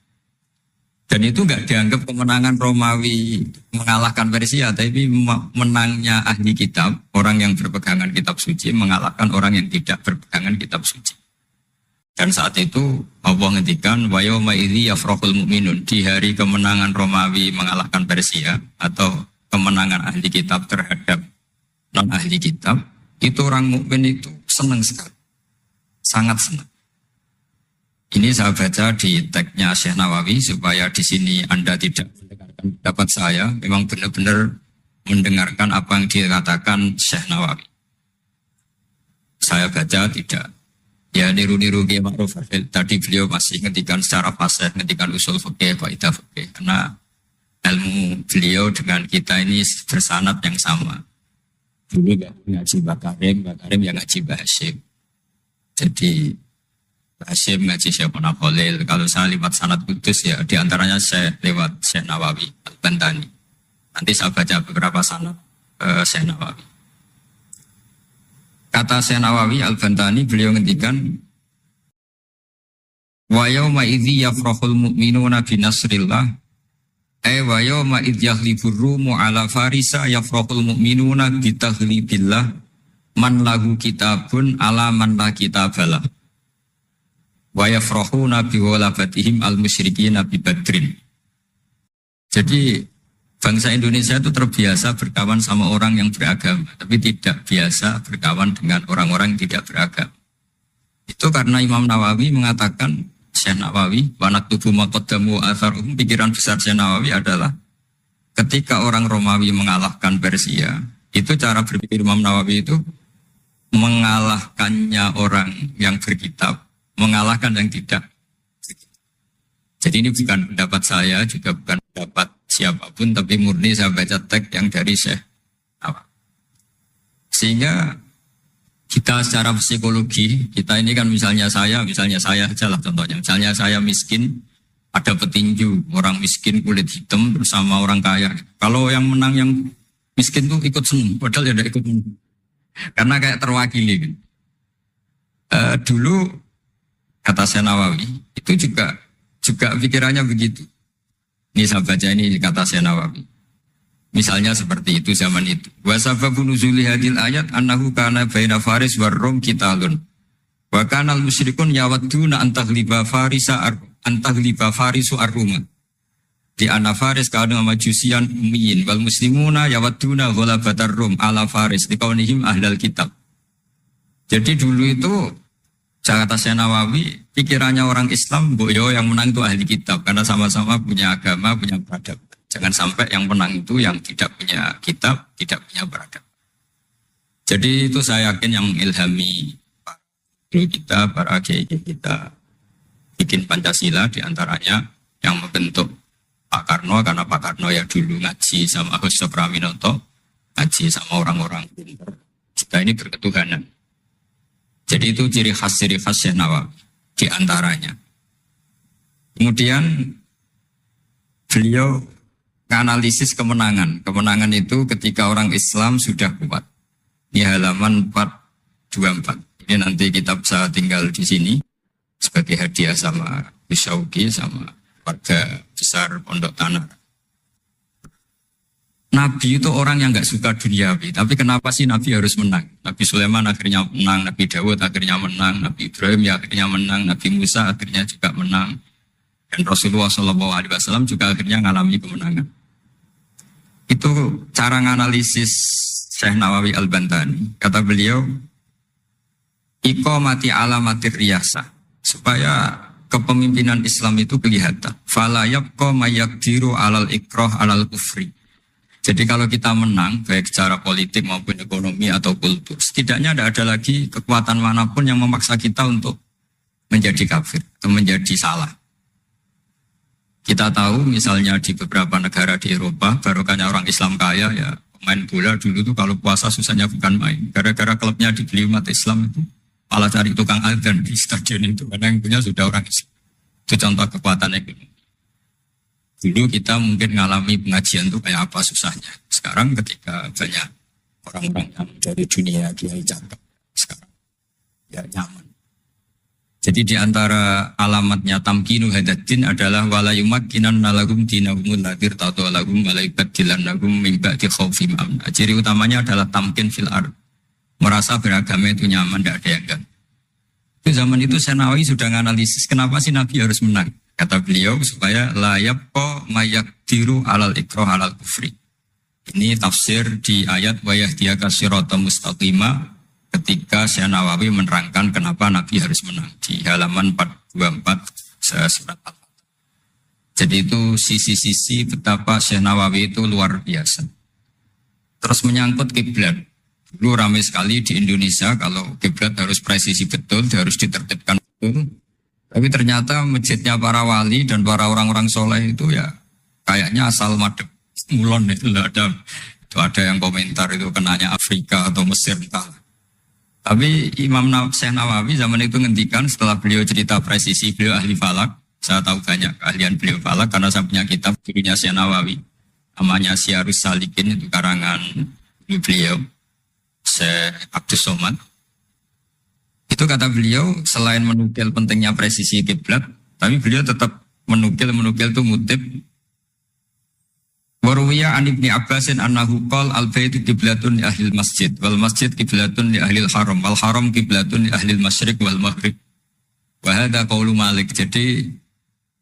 Dan itu enggak dianggap kemenangan Romawi mengalahkan Persia, tapi menangnya ahli kitab, orang yang berpegangan kitab suci mengalahkan orang yang tidak berpegangan kitab suci. Dan saat itu Allah ngendikan wa yauma idzi yafrahul mu'minun, di hari kemenangan Romawi mengalahkan Persia atau kemenangan ahli kitab terhadap non ahli kitab, itu orang mukmin itu senang sekali. sangat senang. Ini saya baca di tagnya Syekh Nawawi supaya di sini Anda tidak mendengarkan pendapat saya, memang benar-benar mendengarkan apa yang dikatakan Syekh Nawawi. Saya baca tidak. Ya niru-niru Kiai Ma'ruf. Tadi beliau masih ngendikan secara fasih, ngendikan usul fikih, kaidah fikih. Karena ilmu beliau dengan kita ini bersanad yang sama. Dulu ngaji Mbak Karim yang ngaji Mbak Hashim. Jadi Mbak Hashim ngaji Syekh Khalil. Kalau saya lewat sanad kudus ya diantaranya saya lewat Syekh Nawawi Al-Bantani. Nanti saya baca beberapa sanad Syekh Nawawi. Kata Syekh Nawawi Al-Bantani, beliau ngendikan wa yauma idzi yafrahul mu'minuna bi nasrillah wa yauma idzi yahlibur rumu ala farisa yafrahul mu'minuna bi taghlibillah man lahu kitabun ala man la kitabalah wa yafrahuna bi walabatihim al musyrikina bi badrin. Jadi bangsa Indonesia itu terbiasa berkawan sama orang yang beragama, tapi tidak biasa berkawan dengan orang-orang yang tidak beragama. Itu karena Imam Nawawi mengatakan, Syekh Nawawi, wanaktubu maqaddamu atharuhum, pikiran besar Syekh Nawawi adalah ketika orang Romawi mengalahkan Persia, itu cara berpikir Imam Nawawi itu mengalahkannya orang yang berkitab, mengalahkan yang tidak. Jadi ini bukan pendapat saya, juga bukan pendapat siapapun, tapi murni saya baca teks yang dari Syekh Nawawi. Sehingga kita secara psikologi, kita ini kan misalnya saya aja lah contohnya. Misalnya saya miskin, ada petinju, orang miskin kulit hitam bersama orang kaya. Kalau yang menang yang miskin tuh ikut senang, padahal ya tidak ikut menang. Karena kayak terwakili. Dulu kata Syekh Nawawi, itu juga pikirannya begitu. Ini saya baca ini kata Syekh Nawawi. Misalnya seperti itu zaman itu. Wa sababu nuzuli hadil ayat annahu kana baina Faris war Rum qitalun. Wa kana al-musyrikun yawadduna antaghliba farisu ar-Ruma. Di anna Faris kana majusian ummiyin wal muslimuna yawadduna ghalabatar Rum ala Faris liqaunihim ahlal kitab. Jadi dulu itu kata Syekh Nawawi, pikirannya orang Islam, boyo yang menang itu ahli kitab. Karena sama-sama punya agama, punya peradaban. Jangan sampai yang menang itu yang tidak punya kitab, tidak punya peradaban. Jadi itu saya yakin yang ilhami kita, para kiai kita, bikin Pancasila diantaranya yang membentuk Pak Karno. Karena Pak Karno ya dulu ngaji sama Agus Praminoto, ngaji sama orang-orang pintar. Kita ini berketuhanan. Jadi itu ciri khas Syekh Nawawi di antaranya. Kemudian beliau menganalisis kemenangan. Kemenangan itu ketika orang Islam sudah kuat. Ini halaman 424. Ini nanti kita bisa tinggal di sini sebagai hadiah sama Bisauki sama warga besar Pondok Tanah. Nabi itu orang yang nggak suka duniawi, tapi kenapa sih Nabi harus menang? Nabi Sulaiman akhirnya menang, Nabi Dawud akhirnya menang, Nabi Ibrahim ya akhirnya menang, Nabi Musa akhirnya juga menang, dan Rasulullah SAW juga akhirnya mengalami kemenangan. Itu cara menganalisis Syekh Nawawi Al-Bantani. Kata beliau, iqamati alamatir riyasah, supaya kepemimpinan Islam itu kelihatan. Fala yabqa mayaqdiru alal ikrah alal kufri. Jadi kalau kita menang, baik secara politik maupun ekonomi atau kultur, setidaknya tidak ada lagi kekuatan manapun yang memaksa kita untuk menjadi kafir atau menjadi salah. Kita tahu misalnya di beberapa negara di Eropa, barokahnya orang Islam kaya, ya pemain bola dulu tuh kalau puasa susahnya bukan main. Gara-gara klubnya dibeli umat Islam itu, malah cari tukang adzan di stadion itu, karena yang punya sudah orang Islam. Itu contoh kekuatan ekonomi. Dulu kita mungkin mengalami pengajian itu kayak apa susahnya. Sekarang ketika banyak orang-orang yang dari dunia kiai cakep, sekarang ya nyaman. Jadi di antara alamatnya tamkinu hadatin adalah wala yumakkinan nalagum dinahumul ladir tatu alagum walaibat dilannagum mimba di khawfim amna. Ciri utamanya adalah tamkin fil ard. Merasa beragama itu nyaman, tidak ada yang enggak. Itu zaman itu Syekh Nawawi sudah menganalisis kenapa sih Nabi harus menang. Kata beliau supaya layab ko mayakdiru alal ikroh alal kufri. Ini tafsir di ayat wa yahdiyaka sirata mustaqima ketika Syekh Nawawi menerangkan kenapa Nabi harus menang di halaman 424 surat Al-Fatihah. Jadi itu sisi-sisi betapa Syekh Nawawi itu luar biasa. Terus menyangkut kiblat. Dulu ramai sekali di Indonesia kalau kiblat harus presisi betul, harus ditertibkan betul. Tapi ternyata masjidnya para wali dan para orang-orang soleh itu ya kayaknya asal madep mulon itu ada yang komentar itu kenanya Afrika atau Mesir entah. Tapi Imam Syekh Nawawi zaman itu ngendikan setelah beliau cerita presisi, beliau ahli falak. Saya tahu banyak keahlian beliau falak karena saya punya kitab gurunya Syekh Nawawi. Namanya Syiarus Salikin, itu karangan beliau Syekh Abdus Somad. Itu kata beliau selain menukil pentingnya presisi kiblat, tapi beliau tetap menukil itu ngutip Waruwiya an Ibni Abbasin annahu qol al-baitu kiblatun li ahlil masjid wal masjid kiblatun li ahlil haram wal haram kiblatun li ahlil masyriq wal maghrib. Wa hadha qaulu Malik. Jadi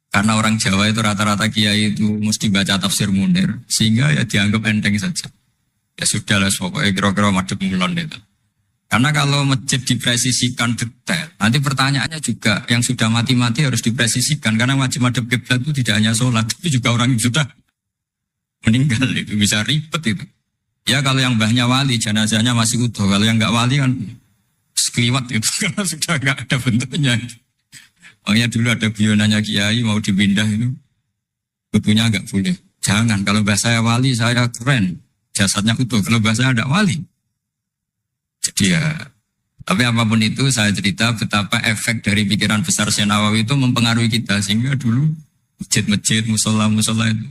karena orang Jawa itu rata-rata kiai itu mesti baca tafsir Munir sehingga ya dianggap enteng saja. Ya sudahlah pokoknya kira-kira madhep mulon itu. Karena kalau masjid dipresisikan detail, nanti pertanyaannya juga yang sudah mati-mati harus dipresisikan karena wajib madhep kiblat itu tidak hanya sholat, tapi juga orang yang sudah meninggal itu bisa ribet itu. Ya kalau yang mbahnya wali, jenazahnya masih utuh. Kalau yang enggak wali kan sekliwat itu karena sudah enggak ada bentuknya. Makanya dulu ada bionanya kiai mau dipindah itu, butuhnya enggak boleh. Jangan, kalau mbah saya wali saya keren, jasadnya utuh. Kalau mbah saya enggak wali. Jadi ya, tapi apapun itu saya cerita betapa efek dari pikiran besar Syekh Nawawi itu mempengaruhi kita sehingga dulu masjid-masjid, musola-musola itu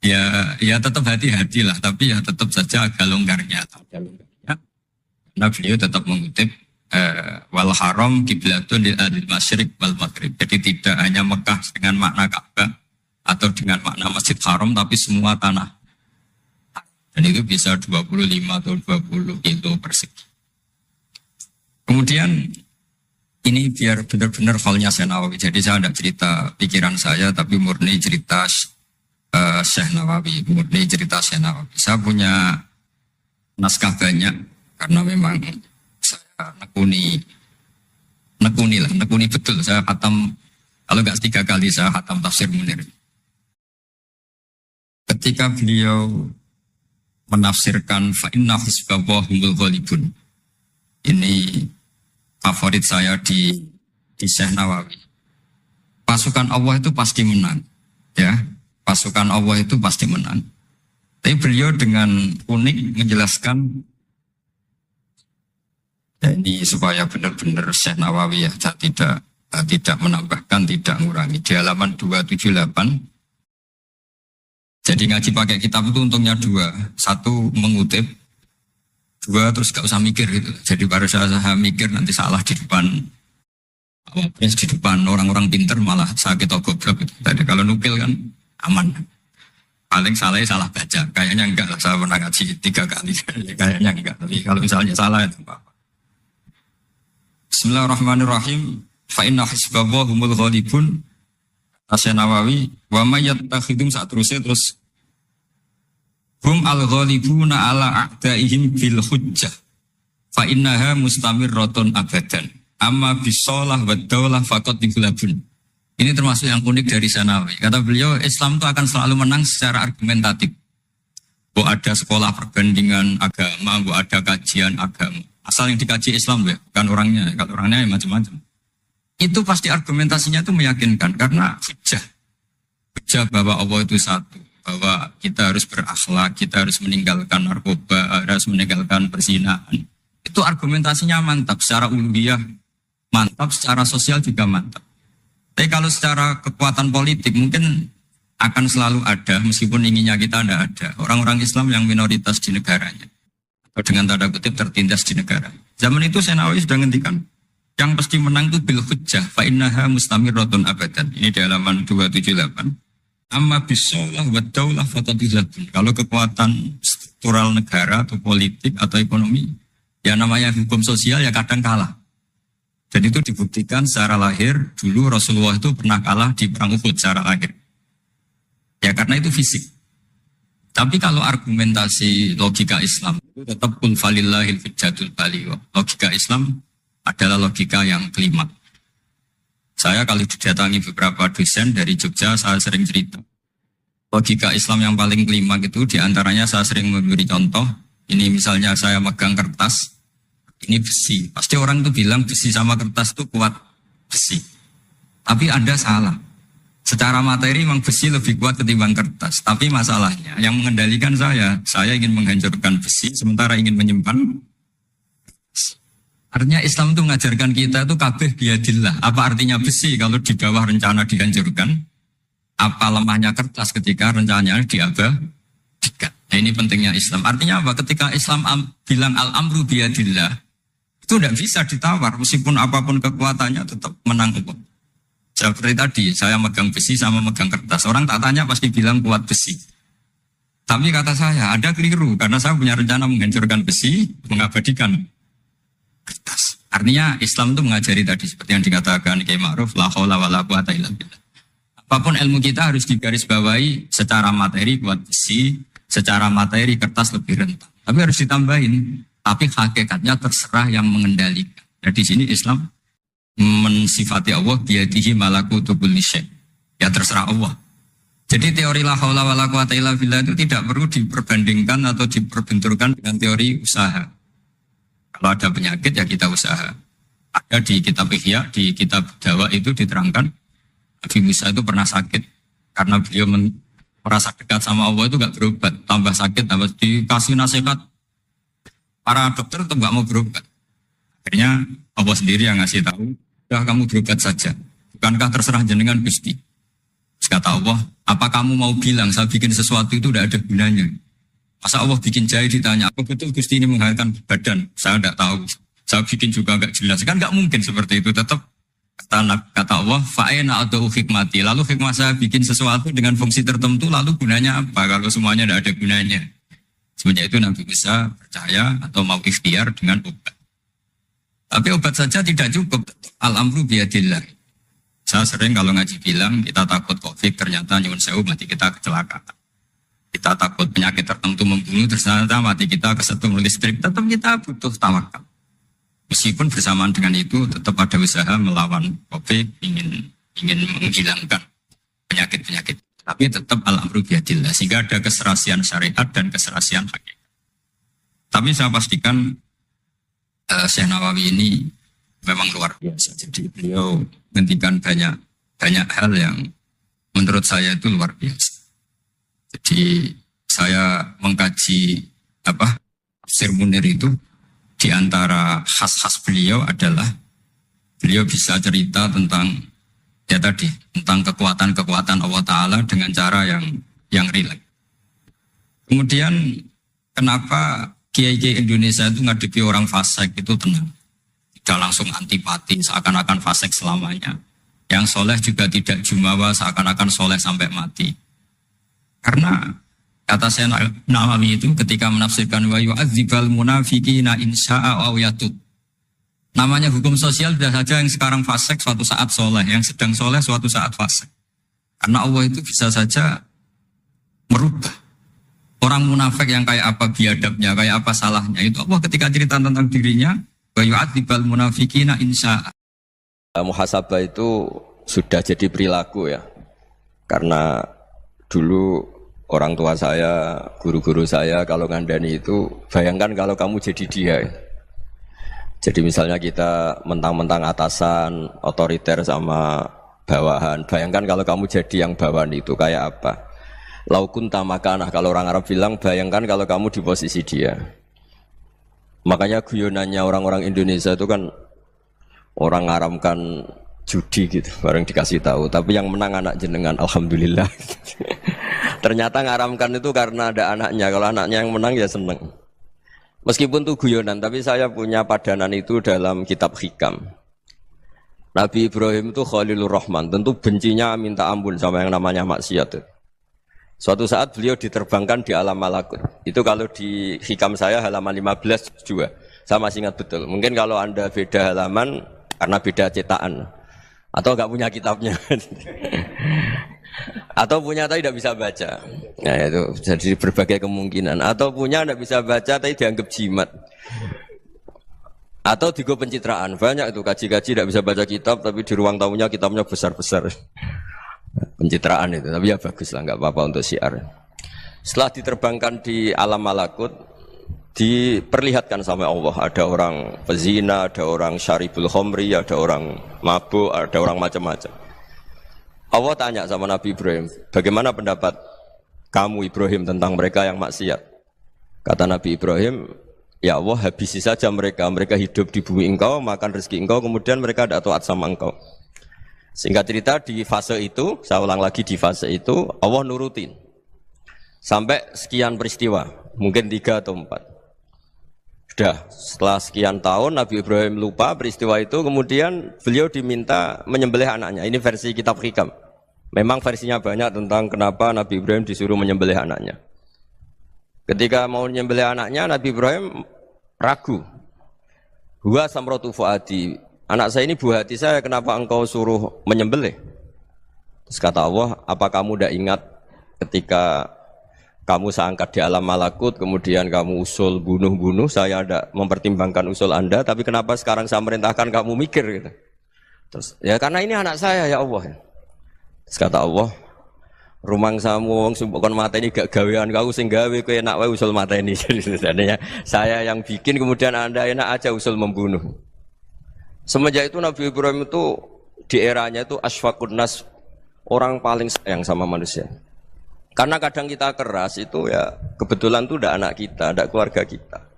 ya tetap hati-hati lah, tapi ya tetap saja agak longgarnya. Karena beliau tetap mengutip wal haram kiblatun lil ahli masyriq wal maghrib. Jadi tidak hanya Mekah dengan makna Ka'bah atau dengan makna Masjid Haram, tapi semua tanah. Dan itu bisa 25 atau 20 kilo persegi. Kemudian ini biar benar-benar halnya Syekh Nawawi. Jadi saya tidak cerita pikiran saya, tapi murni cerita Syekh Nawawi, murni cerita Syekh Nawawi. Saya punya naskah banyak karena memang saya nekuni betul. Saya khatam, kalau enggak 3 kali saya khatam tafsir Munir. Ketika beliau menafsirkan fa inna hizballahi humul ghalibun. Ini favorit saya di Syekh Nawawi. Pasukan Allah itu pasti menang, ya. Pasukan Allah itu pasti menang. Tapi beliau dengan unik menjelaskan ya ini supaya benar-benar Syekh Nawawi ya tidak menambahkan, tidak mengurangi. Di halaman 278. Jadi ngaji pakai kitab itu untungnya 2. 1 mengutip, 2 terus gak usah mikir gitu. Jadi baru saya mikir nanti salah di depan orang-orang pinter malah sakit atau goblok gitu. Tadi kalau nukil kan aman. Paling salah baca. Kayaknya enggak lah, saya pernah ngaji 3 kali. Kayaknya enggak, tapi kalau misalnya salah itu apa-apa. Bismillahirrahmanirrahim. Fa inna hizballahi humul ghalibun. Syekh Nawawi wa may yattakhidum saterusnya terus hum al-ghalibuna ala a'daihim bil hujjah fa innaha mustamirratun abadan amma bisolah wa daulah faqad digulabun. Ini termasuk yang unik dari Syekh Nawawi. Kata beliau, Islam itu akan selalu menang secara argumentatif. Bu ada sekolah perbandingan agama, bu ada kajian agama. Asal yang dikaji Islam ya, bukan orangnya. Kalau orangnya ya macam-macam. Itu pasti argumentasinya itu meyakinkan karena hujah bahwa Allah itu satu, bahwa kita harus berakhlak, kita harus meninggalkan narkoba, harus meninggalkan perzinahan. Itu argumentasinya mantap, secara uluhiyah mantap, secara sosial juga mantap. Tapi kalau secara kekuatan politik mungkin akan selalu ada, meskipun inginnya kita tidak ada. Orang-orang Islam yang minoritas di negaranya, atau dengan tanda kutip tertindas di negara. Zaman itu Syekh Nawawi sudah ngendikan, yang pasti menang itu bil hujjah fa innaha mustamirratun abadan. Ini di halaman 278. Amma bisolah wa daulah fatadillatun. Kalau kekuatan struktural negara atau politik atau ekonomi, ya namanya hukum sosial ya kadang kalah. Dan itu dibuktikan secara lahir. Dulu Rasulullah itu pernah kalah di perang Uhud secara lahir. Ya karena itu fisik. Tapi kalau argumentasi logika Islam itu tetap kul falillahil hujjatul baligh. Logika Islam adalah logika yang kelima. Saya kalau didatangi beberapa dosen dari Jogja, saya sering cerita. Logika Islam yang paling kelima itu diantaranya saya sering memberi contoh. Ini misalnya saya megang kertas, ini besi. Pasti orang itu bilang besi sama kertas itu kuat besi. Tapi Anda salah. Secara materi memang besi lebih kuat ketimbang kertas. Tapi masalahnya yang mengendalikan saya ingin menghancurkan besi sementara ingin menyimpan. Artinya Islam itu mengajarkan kita itu kabeh biadillah. Apa artinya besi kalau di bawah rencana dihancurkan? Apa lemahnya kertas ketika rencananya diabadikan? Nah ini pentingnya Islam. Artinya apa? Ketika Islam bilang al-amru biadillah, itu tidak bisa ditawar. Meskipun apapun kekuatannya tetap menang Allah. Seperti tadi, saya megang besi sama megang kertas. Orang tak tanya pasti bilang kuat besi. Tapi kata saya, ada keliru. Karena saya punya rencana menghancurkan besi, mengabadikan kertas. Artinya Islam itu mengajari tadi seperti yang dikatakan Kiai Ma'ruf, la haula wala quwata illa billah. Apapun ilmu kita harus digarisbawahi secara materi kuat besi, secara materi kertas lebih rentan. Tapi harus ditambahin, tapi hakikatnya terserah yang mengendalikan. Nah di sini Islam mensifati Allah biyadihi malakutu kulli syai'. Ya terserah Allah. Jadi teori la haula wala quwata illa billah itu tidak perlu diperbandingkan atau diperbenturkan dengan teori usaha. Kalau ada penyakit ya kita usaha. Ada di kitab Ihya, di kitab Dawa itu diterangkan Nabi Musa itu pernah sakit karena beliau merasa dekat sama Allah itu gak berobat, tambah sakit, tambah dikasih nasihat. Para dokter tetap gak mau berobat. Akhirnya Allah sendiri yang ngasih tahu, "Udah kamu berobat saja. Bukankah terserah jenengan Gusti?" Terus kata Allah, "Apa kamu mau bilang saya bikin sesuatu itu udah ada gunanya?" Masa Allah bikin jahe ditanya, apa betul Gusti ini menghalalkan badan? Saya tidak tahu. Saya bikin juga enggak jelas. Kan enggak mungkin seperti itu. Tetap kata Allah, fa'ena atau hikmati. Lalu hikmah saya bikin sesuatu dengan fungsi tertentu, lalu gunanya apa? Kalau semuanya tidak ada gunanya. Semenjak itu Nabi Musa percaya atau mau ikhtiar dengan obat. Tapi obat saja tidak cukup. Al-amru biyadillah. Saya sering kalau ngaji bilang, kita takut COVID, ternyata nyuwun sewu mati kita kecelakaan. Kita takut penyakit tertentu membunuh, ternyata mati kita kesetrum listrik. Tetap kita butuh tawakal. Meskipun bersamaan dengan itu tetap ada usaha melawan COVID, ingin menghilangkan penyakit-penyakit. Tapi tetap al-amru biyadillah. Sehingga ada keserasian syariat dan keserasian hakikat. Tapi saya pastikan Syekh Nawawi ini memang luar biasa. Jadi beliau menghentikan banyak hal yang menurut saya itu luar biasa. Jadi saya mengkaji tafsir Munir itu di antara khas-khas beliau adalah beliau bisa cerita tentang tentang kekuatan-kekuatan Allah Ta'ala dengan cara yang rileks. Kemudian kenapa kiai-kiai Indonesia itu ngadepi orang fasik itu tenang, tidak langsung antipati seakan-akan fasik selamanya. Yang soleh juga tidak jumawa seakan-akan soleh sampai mati. Karena kata saya Nawawi itu ketika menafsirkan wa yu'adzibal munafiqina insya'a aw yatub. Namanya hukum sosial sudah saja yang sekarang fasik suatu saat soleh, yang sedang soleh suatu saat fasik. Karena Allah itu bisa saja merubah. Orang munafik yang kayak apa biadabnya, kayak apa salahnya, itu Allah ketika cerita tentang dirinya wa yu'adzibal munafiqina insya'a. Muhasabah itu sudah jadi perilaku ya. Karena dulu orang tua saya, guru-guru saya kalau ngandani itu, bayangkan kalau kamu jadi dia. Jadi misalnya kita mentang-mentang atasan, otoriter sama bawahan. Bayangkan kalau kamu jadi yang bawahan itu kayak apa? Laukun tamakanah, kalau orang Arab bilang, bayangkan kalau kamu di posisi dia. Makanya guyonannya orang-orang Indonesia itu kan orang ngaramkan judi gitu, bareng dikasih tahu. Tapi yang menang anak jenengan, alhamdulillah. Ternyata ngaramkan itu karena ada anaknya. Kalau anaknya yang menang ya seneng. Meskipun itu guyonan, tapi saya punya padanan itu dalam kitab Hikam. Nabi Ibrahim itu Khalilur Rahman, tentu bencinya minta ampun sama yang namanya maksiat. Suatu saat beliau diterbangkan di alam malakut. Itu kalau di Hikam saya halaman 15 juga. Saya masih ingat betul. Mungkin kalau Anda beda halaman karena beda cetakan atau enggak punya kitabnya. Atau punya tapi tidak bisa baca. Nah itu jadi berbagai kemungkinan. Atau punya tidak bisa baca tapi dianggap jimat. Atau digo pencitraan. Banyak itu kaji-kaji tidak bisa baca kitab tapi di ruang tamunya kitabnya besar-besar. Pencitraan itu. Tapi ya bagus lah, nggak apa-apa untuk syiar. Setelah diterbangkan di alam malakut, diperlihatkan sama Allah. Ada orang pezina, ada orang syaribul khomri, ada orang mabuk, ada orang macam-macam. Allah tanya sama Nabi Ibrahim, bagaimana pendapat kamu Ibrahim tentang mereka yang maksiat? Kata Nabi Ibrahim, ya Allah habisi saja mereka. Mereka hidup di bumi engkau, makan rezeki engkau, kemudian mereka tidak taat sama engkau. Singkat cerita di fase itu, saya ulang lagi di fase itu, Allah nurutin. Sampai sekian peristiwa, mungkin 3 atau 4. Sudah, setelah sekian tahun Nabi Ibrahim lupa peristiwa itu, kemudian beliau diminta menyembelih anaknya. Ini versi kitab Hikam. Memang versinya banyak tentang kenapa Nabi Ibrahim disuruh menyembelih anaknya. Ketika mau menyembelih anaknya, Nabi Ibrahim ragu. Huwa samratu fuadi. Anak saya ini buah hati saya, kenapa engkau suruh menyembelih? Terus kata Allah, apa kamu tidak ingat ketika kamu saya angkat di alam malakut, kemudian kamu usul bunuh-bunuh, saya tidak mempertimbangkan usul Anda, tapi kenapa sekarang saya merintahkan kamu mikir gitu. Terus, ya karena ini anak saya ya Allah. Terus kata Allah, rumang samu wong sumpukon mateni gak gawean kau sing gawe kowe enak wae usul mateni. Jadi sebenarnya saya yang bikin, kemudian Anda enak aja usul membunuh. Semenjak itu Nabi Ibrahim itu di eranya itu asfaqun nas, orang paling sayang sama manusia. Karena kadang kita keras itu ya kebetulan itu udah anak kita, udah keluarga kita.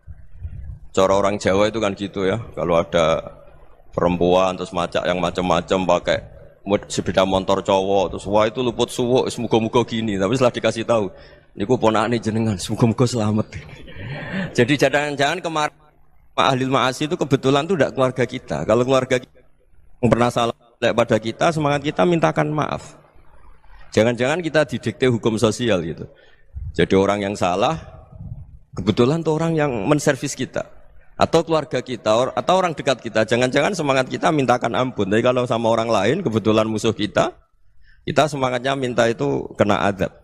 Cara orang Jawa itu kan gitu ya. Kalau ada perempuan terus macak yang macam-macam pakai sepeda motor cowok terus wah itu luput suwuk, semoga-moga gini. Tapi setelah dikasih tahu, niku ponakane jenengan, semoga-moga selamat. Jadi jangan-jangan kemarin Ahlul Ma'asi itu kebetulan itu tidak keluarga kita. Kalau keluarga kita yang pernah salah pada kita, semangat kita mintakan maaf. Jangan-jangan kita didikte hukum sosial gitu. Jadi orang yang salah, kebetulan itu orang yang menservis kita. Atau keluarga kita, atau orang dekat kita. Jangan-jangan semangat kita mintakan ampun. Tapi kalau sama orang lain, kebetulan musuh kita semangatnya minta itu kena adab.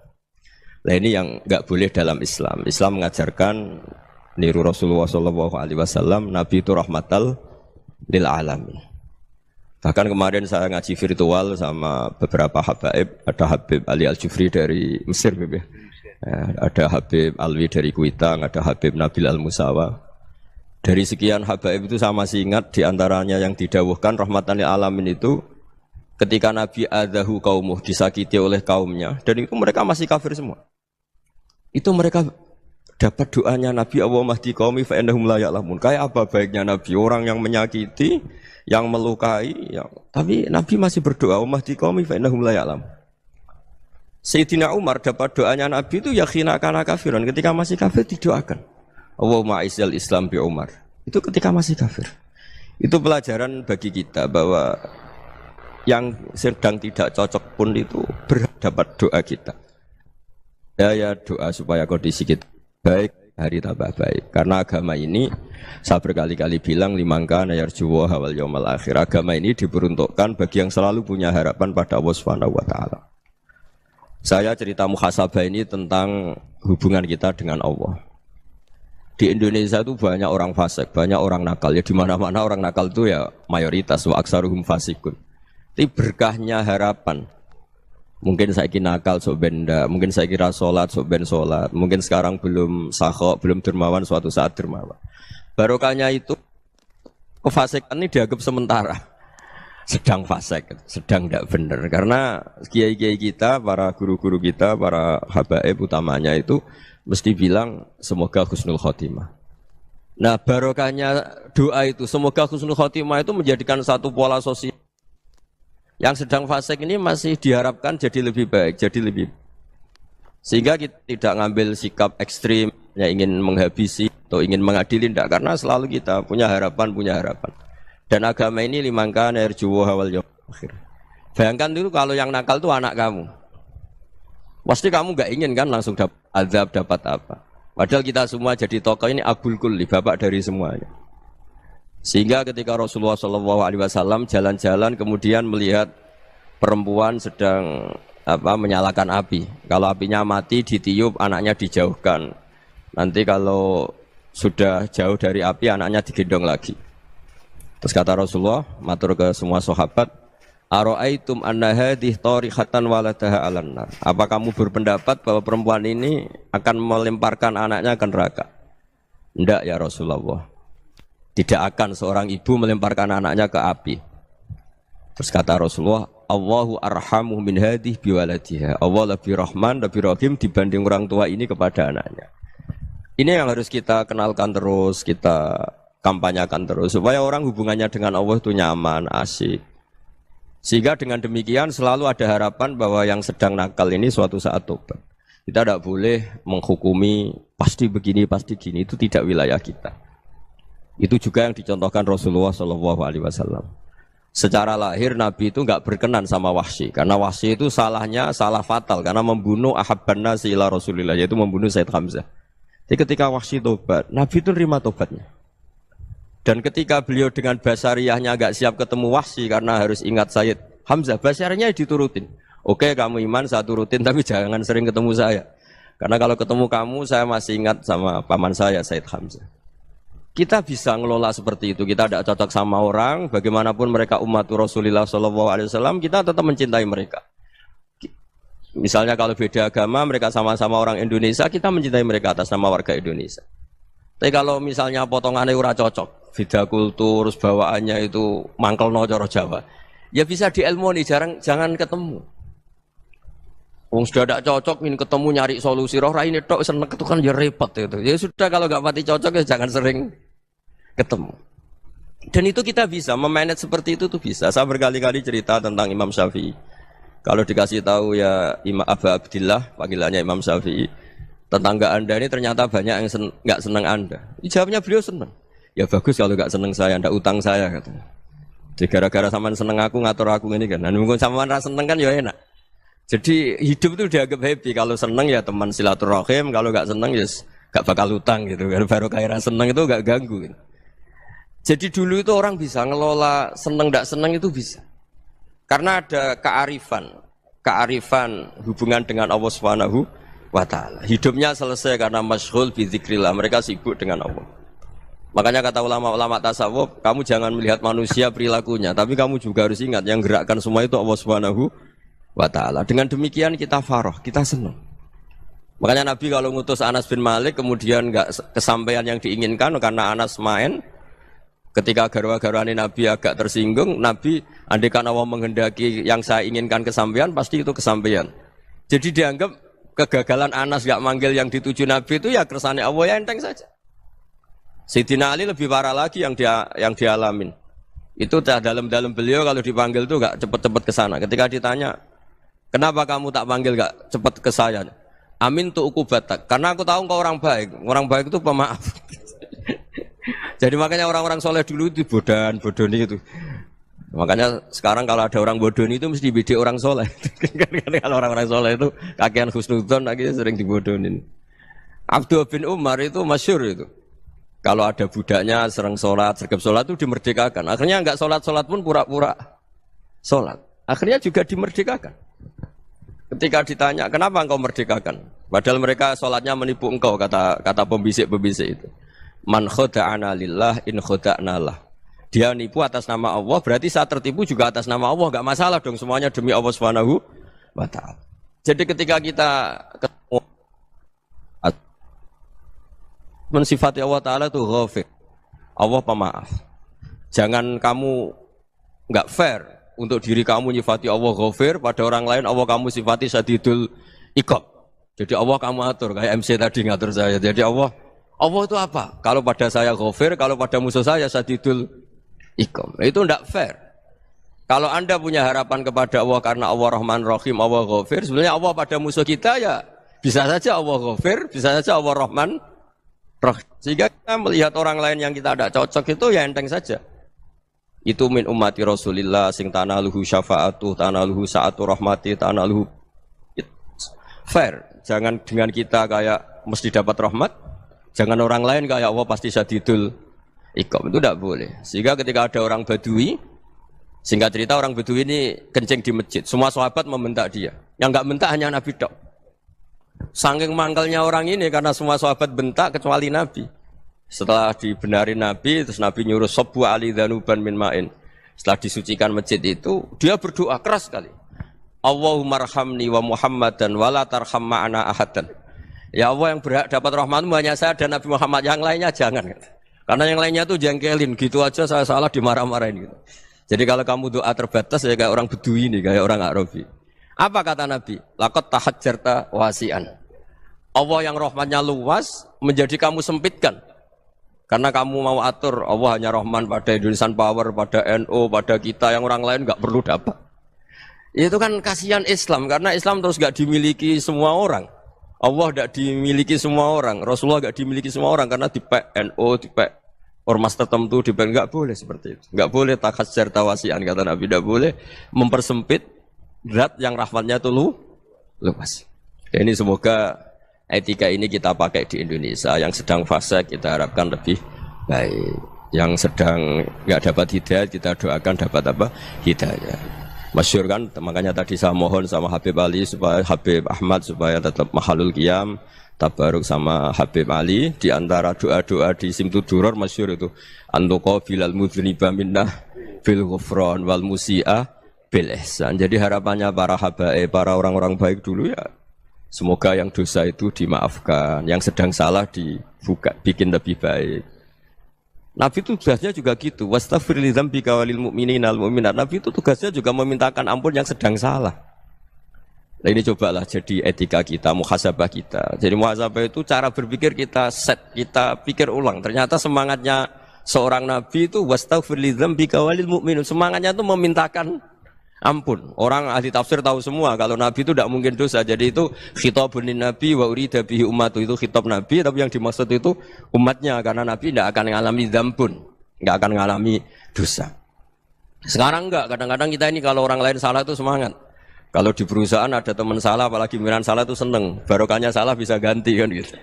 Nah ini yang nggak boleh dalam Islam. Islam mengajarkan niru Rasulullah SAW, Nabi itu rahmatal lil alamin. Bahkan kemarin saya ngaji virtual sama beberapa habaib, ada Habib Ali Al-Jufri dari Mesir, ya, ada Habib Alwi dari Kuitang, ada Habib Nabil Al-Musawa. Dari sekian habaib itu saya masih ingat diantaranya yang didawuhkan rahmatan lil alamin itu ketika Nabi adahu kaumuh, disakiti oleh kaumnya, dan itu mereka masih kafir semua. Itu mereka dapat doanya Nabi Allah mahdi qaumi fa innahum la ya'lamun. Kayak apa baiknya Nabi, orang yang menyakiti, yang melukai, tapi Nabi masih berdoa Allah mahdi qaumi fa innahum la ya'lamun. Sayyidina Umar dapat doanya Nabi itu yakhina kana kafiran, ketika masih kafir didoakan. Allahumma aizzal Islam bi Umar. Itu ketika masih kafir. Itu pelajaran bagi kita bahwa yang sedang tidak cocok pun itu berhak dapat doa kita. Ya doa supaya kondisi kita baik, hari tambah baik. Karena agama ini, saya berkali-kali bilang, limangka nayarjuwa hawal yawmal akhir. Agama ini diperuntukkan bagi yang selalu punya harapan pada Allah Subhanahu wa Ta'ala. Saya cerita muhasabah ini tentang hubungan kita dengan Allah. Di Indonesia itu banyak orang fasik, banyak orang nakal. Ya di mana-mana orang nakal itu ya mayoritas, wa aksaruhum fasikun. Tapi berkahnya harapan. Mungkin saya kira nakal sok benda, mungkin saya kira sholat sok ben sholat, mungkin sekarang belum sakhok, belum dermawan, suatu saat dermawan. Barokahnya itu kefasikan ini dianggap sementara, sedang fasik, sedang tidak benar. Karena kiai-kiai kita, para guru-guru kita, para habaib utamanya itu mesti bilang semoga husnul khotimah. Nah barokahnya doa itu semoga husnul khotimah itu menjadikan satu pola sosial. Yang sedang fasik ini masih diharapkan jadi lebih baik, jadi lebih. Sehingga kita tidak ngambil sikap ekstrim, yang ingin menghabisi atau ingin mengadili, tidak. Karena selalu kita punya harapan. Dan agama ini limangka nerjuwa hawal yawmal akhir. Bayangkan dulu kalau yang nakal itu anak kamu. Pasti kamu nggak ingin kan langsung dapat azab, dapat apa. Padahal kita semua jadi tokoh ini abul kulli, bapak dari semuanya. Sehingga ketika Rasulullah SAW jalan-jalan kemudian melihat perempuan sedang menyalakan api. Kalau apinya mati ditiup, anaknya dijauhkan. Nanti kalau sudah jauh dari api, anaknya digendong lagi. Terus kata Rasulullah, matur ke semua sahabat, "Ara'aitum anna hadhihi tarihatan waladaha 'alan nar." Apa kamu berpendapat bahwa perempuan ini akan melemparkan anaknya ke neraka? Tidak ya Rasulullah. Tidak akan seorang ibu melemparkan anaknya ke api. Terus kata Rasulullah, Allahu arhamu min hadhihi biwaladiha. Allah lebih rahman, lebih rahim dibanding orang tua ini kepada anaknya. Ini yang harus kita kenalkan terus, kita kampanyakan terus supaya orang hubungannya dengan Allah itu nyaman, asik. Sehingga dengan demikian selalu ada harapan bahwa yang sedang nakal ini suatu saat tobat. Kita tidak boleh menghukumi pasti begini, pasti gini, itu tidak wilayah kita. Itu juga yang dicontohkan Rasulullah SAW. Secara lahir Nabi itu nggak berkenan sama Wahsy, karena Wahsy itu salahnya salah fatal karena membunuh ahabban nasi ila Rasulillah, yaitu membunuh Sayyid Hamzah. Jadi ketika Wahsy tobat, Nabi itu nerima tobatnya. Dan ketika beliau dengan basariyahnya agak siap ketemu Wahsy karena harus ingat Sayyid Hamzah, basariyahnya diturutin. Oke, kamu iman, saya turutin, tapi jangan sering ketemu saya. Karena kalau ketemu kamu, saya masih ingat sama paman saya, Sayyid Hamzah. Kita bisa ngelola seperti itu. Kita tidak cocok sama orang, bagaimanapun mereka umat Rasulullah SAW, kita tetap mencintai mereka. Misalnya kalau beda agama, mereka sama-sama orang Indonesia, kita mencintai mereka atas nama warga Indonesia. Tapi kalau misalnya potongannya ora cocok, beda kultur, bawaannya itu mangkelno cara Jawa, ya bisa diilmoni, jangan ketemu. Wong sudah tidak cocok, ingin ketemu nyari solusi. Roh ini tok seneng itu kan ya repot itu. Ya sudah kalau nggak pati cocok ya jangan sering ketemu. Dan itu kita bisa memanage seperti itu tuh bisa. Saya berkali-kali cerita tentang Imam Syafi'i. Kalau dikasih tahu ya Imam Aba Abdillah, panggilannya Imam Syafi'i, tetangga anda ini ternyata banyak yang nggak senang anda. Jawabnya beliau senang. Ya bagus kalau nggak senang saya, ndak utang saya katanya. Jadi gara-gara sampean seneng aku ngatur aku ini kan. Dan mungkin sampean rasa seneng kan ya enak. Jadi hidup itu dianggap happy. Kalau seneng ya teman silaturahim, kalau nggak seneng ya nggak bakal utang gitu. Baru kayak seneng itu nggak ganggu. Gitu. Jadi dulu itu orang bisa ngelola seneng ndak seneng itu bisa. Karena ada kearifan hubungan dengan Allah Subhanahu wa ta'ala. Hidupnya selesai karena masyghul bi dzikrillah, mereka sibuk dengan Allah. Makanya kata ulama-ulama tasawuf, kamu jangan melihat manusia perilakunya, tapi kamu juga harus ingat yang gerakkan semua itu Allah Subhanahu wa ta'ala. Dengan demikian kita farah, kita senang. Makanya Nabi kalau ngutus Anas bin Malik kemudian enggak kesampaian yang diinginkan karena Anas main. Ketika garwa-garwani Nabi agak tersinggung, Nabi andaikan Allah menghendaki yang saya inginkan kesampaian, pasti itu kesampaian. Jadi dianggap kegagalan Anas gak manggil yang dituju Nabi itu ya kersane Allah, ya enteng saja. Sayyidina Ali lebih parah lagi yang dialamin. Itu dalam beliau kalau dipanggil itu gak cepet-cepet ke sana. Ketika ditanya, kenapa kamu tak panggil gak cepet ke saya? Amin tu ukubatak. Karena aku tahu engkau orang baik. Orang baik itu pemaaf. Jadi makanya orang-orang soleh dulu itu bodoni itu. Makanya sekarang kalau ada orang bodoni itu mesti beda orang soleh. Kalau orang-orang soleh itu kakean husnudzon lagi sering dibodonin. Abdullah bin Umar itu masyhur itu. Kalau ada budaknya sering sholat, sergap sholat itu dimerdekakan. Akhirnya enggak sholat pun pura-pura sholat. Akhirnya juga dimerdekakan. Ketika ditanya kenapa engkau merdekakan? Padahal mereka sholatnya menipu engkau, kata pembisik-pembisik itu. Man khoda'ana lillah in khoda'na lah. Dia nipu atas nama Allah, berarti saat tertipu juga atas nama Allah. Enggak masalah dong, semuanya demi Allah Subhanahu wa ta'ala. Jadi ketika kita ketemu mensifati Allah Ta'ala itu ghafir, Allah pemaaf. Jangan kamu enggak fair untuk diri kamu nyifati Allah ghafir, pada orang lain Allah kamu sifati syadidul iqab. Jadi Allah kamu atur, kayak MC tadi ngatur saya. Jadi Allah itu apa? Kalau pada saya ghafir, kalau pada musuh saya syadidul iqam. Itu tidak fair. Kalau Anda punya harapan kepada Allah karena Allah Rahman Rahim, Allah ghafir, sebenarnya Allah pada musuh kita ya bisa saja Allah ghafir, bisa saja Allah Rahman Rahim. Sehingga kita melihat orang lain yang kita tidak cocok itu ya enteng saja. Itu min ummati Rasulillah sing tanaluhu syafa'atu, tanaluhu sa'atu rahmati, tanaluhu fair. Jangan dengan kita kayak mesti dapat rahmat. Jangan orang lain kayak Allah pasti syadidul iqam, itu tidak boleh. Sehingga ketika ada orang Badui, singkat cerita orang Badui ini kencing di masjid, semua sahabat membentak dia. Yang enggak bentak hanya Nabi tok. Saking mangkelnya orang ini karena semua sahabat bentak kecuali Nabi. Setelah dibenarin Nabi, terus Nabi nyuruh sabbu ali dhanuban min ma'in. Setelah disucikan masjid itu, dia berdoa keras sekali. Allahumma arhamni wa Muhammadan wa la tarham ma'ana ahadan. Ya Allah, yang berhak dapat rahmatmu hanya saya dan Nabi Muhammad, yang lainnya jangan. Karena yang lainnya tuh jengkelin, gitu aja saya salah dimarah-marahin gitu. Jadi kalau kamu doa terbatas ya kayak orang Bedui ini, kayak orang Arabi. Apa kata Nabi? Laqad tahajjarta wasi'an. Allah yang rahmatnya luas menjadi kamu sempitkan. Karena kamu mau atur Allah hanya Rahman pada Indonesian Power, pada NU, pada kita, yang orang lain nggak perlu dapat. Itu kan kasihan Islam, karena Islam terus nggak dimiliki semua orang. Allah nggak dimiliki semua orang, Rasulullah nggak dimiliki semua orang karena dipek NU, dipek ormas tertentu, dipek nggak boleh seperti itu. Nggak boleh takhasyar tawasian kata Nabi, nggak boleh mempersempit zat yang rahmatnya itu luas. Ini semoga etika ini kita pakai di Indonesia. Yang sedang fase kita harapkan lebih baik. Yang sedang nggak dapat hidayah kita doakan dapat apa? Hidayah. Masyhur kan, makanya tadi saya mohon sama Habib Ali supaya Habib Ahmad supaya tetap mahalul qiyam, tabaruk sama Habib Ali. Di antara doa-doa di Simtud Duror masyhur itu antuqa bilal mudhniba minnah bil ghufran wal musi'ah bil ihsan. Jadi harapannya para habaib, para orang-orang baik dulu ya, semoga yang dosa itu dimaafkan, yang sedang salah dibuka, bikin lebih baik. Nabi itu tugasnya juga gitu. Wastaghfir li dzambika walil mu'minina wal mu'minat. Nabi itu tugasnya juga memintakan ampun yang sedang salah. Nah ini cobalah jadi etika kita, muhasabah kita. Jadi muhasabah itu cara berpikir kita set, kita pikir ulang. Ternyata semangatnya seorang nabi itu wastaghfir li dzambika walil mu'minun. Semangatnya itu memintakan ampun. Orang ahli tafsir tahu semua kalau Nabi itu tidak mungkin dosa. Jadi itu khitabun Nabi wa urida bihi ummatu, itu khitab Nabi, tapi yang dimaksud itu umatnya, karena Nabi tidak akan mengalami dzambun, tidak akan mengalami dosa. Sekarang enggak, kadang-kadang kita ini kalau orang lain salah itu semangat. Kalau di perusahaan ada teman salah, apalagi pimpinan salah itu seneng, barokahnya salah bisa ganti kan gitu.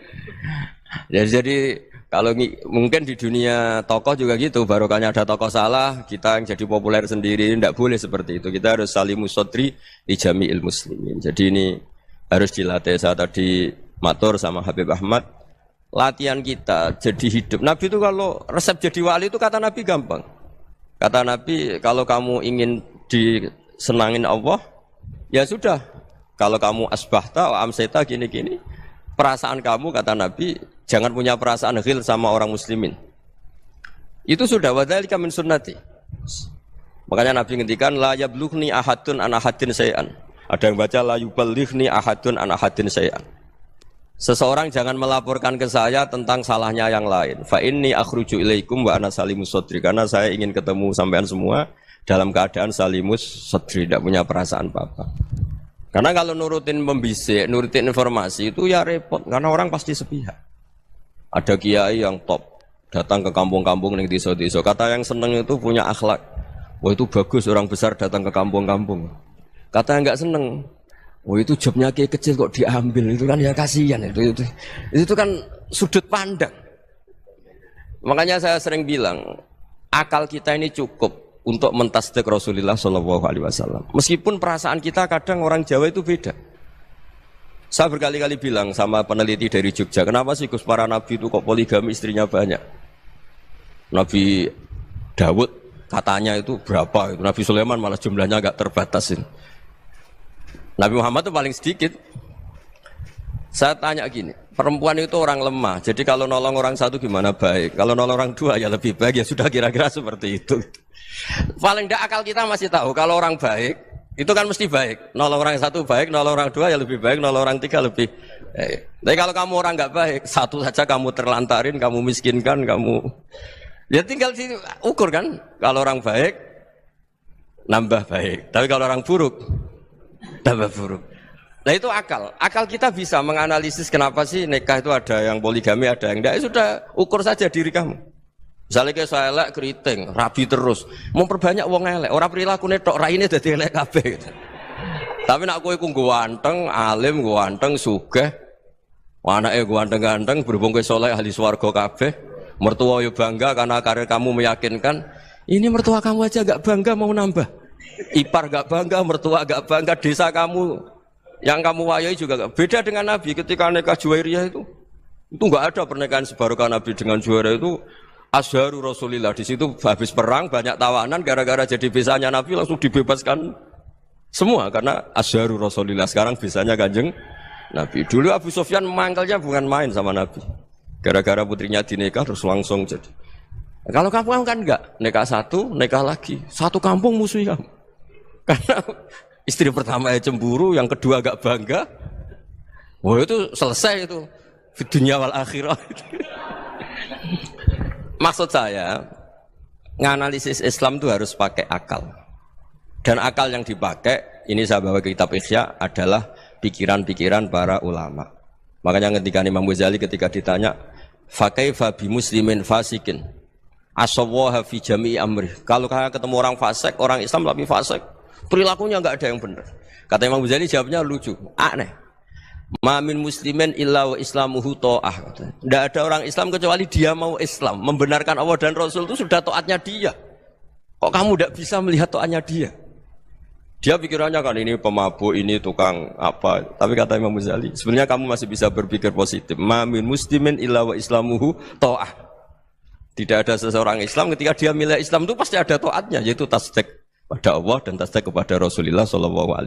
Jadi kalau mungkin di dunia tokoh juga gitu, barokahnya ada tokoh salah, kita yang jadi populer sendiri, tidak boleh seperti itu. Kita harus salimus sodri di jami'il muslimin. Jadi ini harus dilatih. Saya tadi matur sama Habib Ahmad, latihan kita jadi hidup. Nabi itu kalau resep jadi wali itu kata Nabi gampang. Kata Nabi, kalau kamu ingin disenangin Allah, ya sudah. Kalau kamu asbahta wa amseta gini-gini, perasaan kamu kata Nabi, jangan punya perasaan ghil sama orang muslimin. Itu sudah wadzalika min sunnati. Makanya Nabi ngendikan la yablughni ahadun an ahadin syai'an. Ada yang baca la yuballighni ahadun an ahadin syai'an. Seseorang jangan melaporkan ke saya tentang salahnya yang lain. Fa inni akhruju ilaikum wa ana salimus sadri. Karena saya ingin ketemu sampean semua dalam keadaan salimus sadri, tidak punya perasaan apa-apa. Karena kalau nurutin membisik, nurutin informasi itu ya repot, karena orang pasti sepihak. Ada kiai yang top, datang ke kampung-kampung ning desa-desa. Kata yang seneng itu punya akhlak. Wah itu bagus orang besar datang ke kampung-kampung. Kata yang enggak seneng, wah itu jobnya kiai kecil kok diambil, itu kan ya kasihan itu kan sudut pandang. Makanya saya sering bilang, akal kita ini cukup untuk mentasdik Rasulullah Shallallahu Alaihi Wasallam. Meskipun perasaan kita kadang orang Jawa itu beda. Saya berkali-kali bilang sama peneliti dari Jogja, kenapa sih Gus para nabi itu kok poligami istrinya banyak? Nabi Dawud katanya itu berapa? Itu Nabi Sulaiman malah jumlahnya agak terbatasin. Nabi Muhammad itu paling sedikit. Saya tanya gini, perempuan itu orang lemah. Jadi kalau nolong orang satu gimana baik? Kalau nolong orang dua ya lebih baik. Ya sudah kira-kira seperti itu. Paling tidak akal kita masih tahu kalau orang baik itu kan mesti baik. Nolong orang satu baik, nolong orang dua ya lebih baik, nolong orang tiga lebih baik. Tapi kalau kamu orang nggak baik, satu saja kamu terlantarin, kamu miskinkan, kamu ya tinggal diukur kan. Kalau orang baik nambah baik, tapi kalau orang buruk tambah buruk. Nah itu akal. Akal kita bisa menganalisis kenapa sih nikah itu ada yang poligami, ada yang enggak. Ya sudah, ukur saja diri kamu. Misalnya kayak saya elek keriting, rabi terus, memperbanyak wong elek, orang perilaku netok, raine dadi elek kabeh. Tapi nak kowe ku ganteng, alim, ganteng, sugih, anake ganteng-ganteng, berhubung kowe saleh ahli swarga kabeh, mertua yo bangga karena karir kamu meyakinkan. Ini mertua kamu aja enggak bangga mau nambah. Ipar enggak bangga, mertua enggak bangga, desa kamu Yang kamu wayai juga beda dengan Nabi ketika nikah Juwairiyah itu enggak ada pernikahan sebarokah Nabi dengan Juwairiyah itu Azharu Rasulillah. Di situ habis perang banyak tawanan gara-gara jadi besanya Nabi langsung dibebaskan semua karena Azharu Rasulillah. Sekarang besanya Kanjeng Nabi. Dulu Abu Sufyan mangkalnya bukan main sama Nabi. Gara-gara putrinya dinikah terus langsung jadi. Kalau kamu kan enggak, nikah satu, nikah lagi. Satu kampung musuhi kamu. Karena istri pertama ya cemburu, yang kedua agak bangga. Wah itu selesai itu. Di dunia wal akhirah. Maksud saya, nganalisis Islam itu harus pakai akal. Dan akal yang dipakai, ini saya bawa ke kitab Ihya, adalah pikiran-pikiran para ulama. Makanya ketika Imam Ghazali ketika ditanya, fakaifa bi muslimin fasikin asawaha fi jami'i amri. Kalau kalian ketemu orang fasik, orang Islam tapi fasik, perilakunya enggak ada yang benar. Kata Imam Ghazali jawabnya lucu, aneh. Ma min muslimin illa wa islamuhu ta'ah. Tidak ada orang Islam kecuali dia mau Islam, membenarkan Allah dan Rasul itu sudah taatnya dia. Kok kamu tidak bisa melihat taatnya dia? Dia pikirannya kan ini pemabuk, ini tukang apa. Tapi kata Imam Ghazali, sebenarnya kamu masih bisa berpikir positif. Ma min muslimin illa wa islamuhu ta'ah. Tidak ada seseorang Islam ketika dia milih Islam itu pasti ada taatnya, yaitu tasdik pada Allah dan tasdik kepada Rasulullah SAW.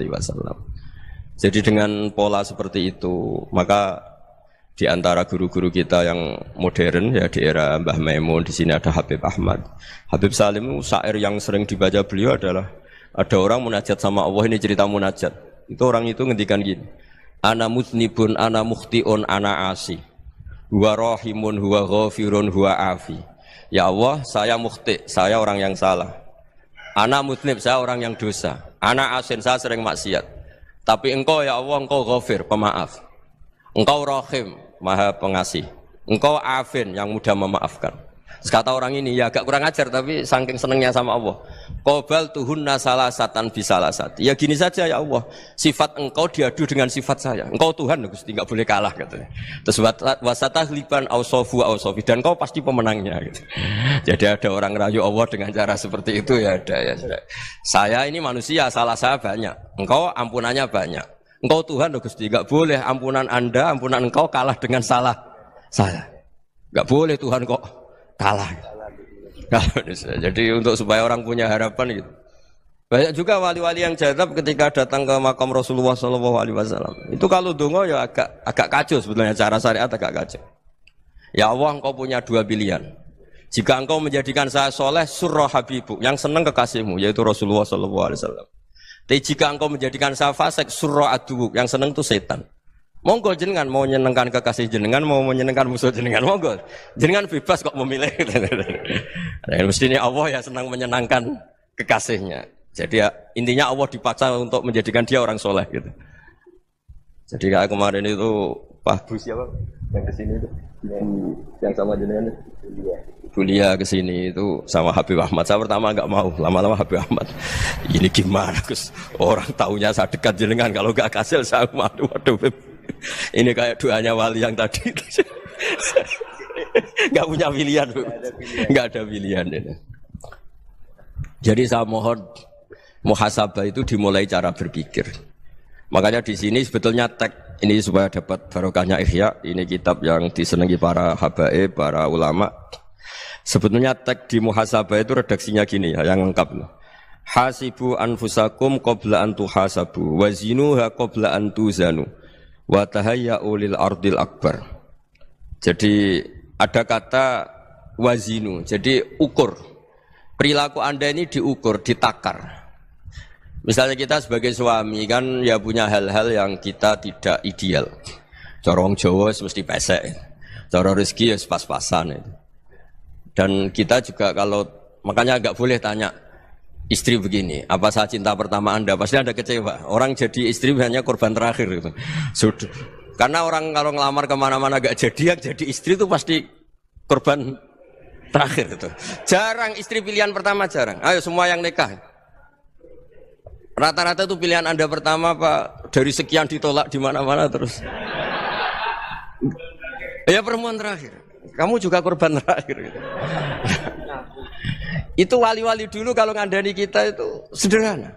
Jadi dengan pola seperti itu, maka di antara guru-guru kita yang modern ya di era Mbah Maimun, di sini ada Habib Ahmad. Habib Salim, syair yang sering dibaca beliau adalah ada orang munajat sama Allah, ini cerita munajat. Itu orang itu ngendikan gini, ana muznibun, ana mukhtiun, ana asi. Huwa rahimun, huwa ghafirun, huwa afi. Ya Allah, saya mukhti, saya orang yang salah. Ana muznib, saya orang yang dosa. Ana asin, saya sering maksiat. Tapi engkau ya Allah, engkau ghafir, pemaaf. Engkau rahim, maha pengasih. Engkau afin, yang mudah memaafkan. Kata orang ini, ya agak kurang ajar, tapi saking senengnya sama Allah. Qobal tuhunna salasatan bisalasat. Ya gini saja ya Allah, sifat engkau diadu dengan sifat saya. Engkau Tuhan, Gusti, enggak boleh kalah katanya. Terus wasatahliban ausofu ausofi, dan engkau pasti pemenangnya gitu. Jadi ada orang rayu Allah dengan cara seperti itu ya ada ya. Saya ini manusia, salah saya banyak. Engkau ampunannya banyak. Engkau Tuhan, Gusti, enggak boleh ampunan Anda, ampunan engkau kalah dengan salah saya. Enggak boleh Tuhan kok kalah. Jadi untuk supaya orang punya harapan gitu. Banyak juga wali-wali yang jadab ketika datang ke makam Rasulullah SAW. Itu kalau dongo ya agak kacau sebetulnya, cara syariat agak kacau. Ya Allah, engkau punya dua pilihan. Jika engkau menjadikan saya soleh, surah habibu, yang senang kekasihmu, yaitu Rasulullah SAW. Tapi jika engkau menjadikan saya fasik, surah aduuk, yang senang itu setan. Monggo jenengan mau menyenangkan kekasih jenengan, mau menyenangkan musuh jenengan, monggo. Jenengan bebas kok memilih. Nah, mestinya Allah ya senang menyenangkan kekasihnya. Jadi ya, intinya Allah dipaksa untuk menjadikan dia orang soleh gitu. Jadi kayak kemarin itu Pak Bu siapa yang kesini itu, yang sama jenengan itu, Bulia kesini itu sama Habib Ahmad. Saya pertama enggak mau, lama-lama Habib Ahmad. Ini gimana Gus? Orang taunya saya dekat jenengan, kalau enggak kasil saya waduh. Ini kayak doanya wali yang tadi. Enggak punya pilihan, enggak ada pilihan. Jadi saya mohon muhasabah itu dimulai cara berpikir. Makanya di sini sebetulnya tag ini supaya dapat barokahnya Ihya. Ini kitab yang disenangi para habaib, para ulama. Sebetulnya tag di muhasabah itu redaksinya gini ya, yang lengkap. Hasibu anfusakum qabla an tuhasabu wa zinuha qabla an tuzanu. Wa tahayya'u lil ardil akbar. Jadi ada kata wazinu, jadi ukur. Perilaku Anda ini diukur, ditakar. Misalnya kita sebagai suami kan ya punya hal-hal yang kita tidak ideal. Corong Jawa mesti pesek. Cara rezeki ya pas-pasan itu. Dan kita juga kalau makanya enggak boleh tanya istri begini, apa saya cinta pertama Anda? Pasti Anda kecewa. Orang jadi istri hanya korban terakhir gitu. Sudah. Karena orang kalau ngelamar kemana-mana gak jadi, yang jadi istri itu pasti korban terakhir gitu. Jarang istri pilihan pertama, jarang. Ayo semua yang nikah. Rata-rata itu pilihan Anda pertama Pak, dari sekian ditolak di mana-mana terus. Ya perempuan terakhir. Kamu juga korban terakhir gitu. Itu wali-wali dulu kalau ngandani kita itu sederhana.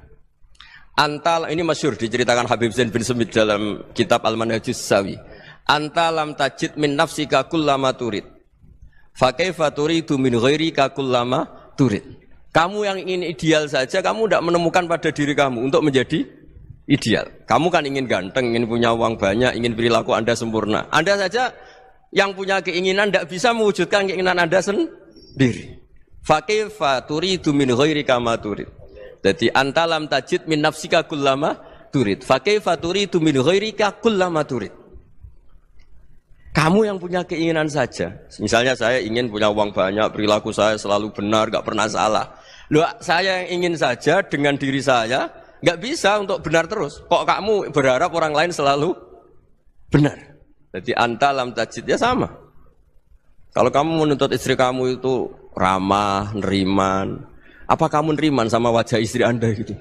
Ini masyhur diceritakan Habib Zain bin Semit dalam kitab Al-Manhajus Sawi. Anta lam tajid min nafsika kullama turid. Fa kaifa turidu min ghairika kullama turid. Kamu yang ingin ideal saja, kamu tidak menemukan pada diri kamu untuk menjadi ideal. Kamu kan ingin ganteng, ingin punya uang banyak, ingin perilaku Anda sempurna. Anda saja yang punya keinginan tidak bisa mewujudkan keinginan Anda sendiri. Fa kaifa turidu min ghairika ma turid. Jadi anta lam tajid min nafsika kullama turid. Fa kaifa turidu min ghairika kullama turid. Kamu yang punya keinginan saja. Misalnya saya ingin punya uang banyak, perilaku saya selalu benar, gak pernah salah. Loh, saya yang ingin saja dengan diri saya gak bisa untuk benar terus. Kok kamu berharap orang lain selalu benar? Jadi anta lam tajid ya sama. Kalau kamu menuntut istri kamu itu ramah, neriman, apa kamu neriman sama wajah istri Anda gitu?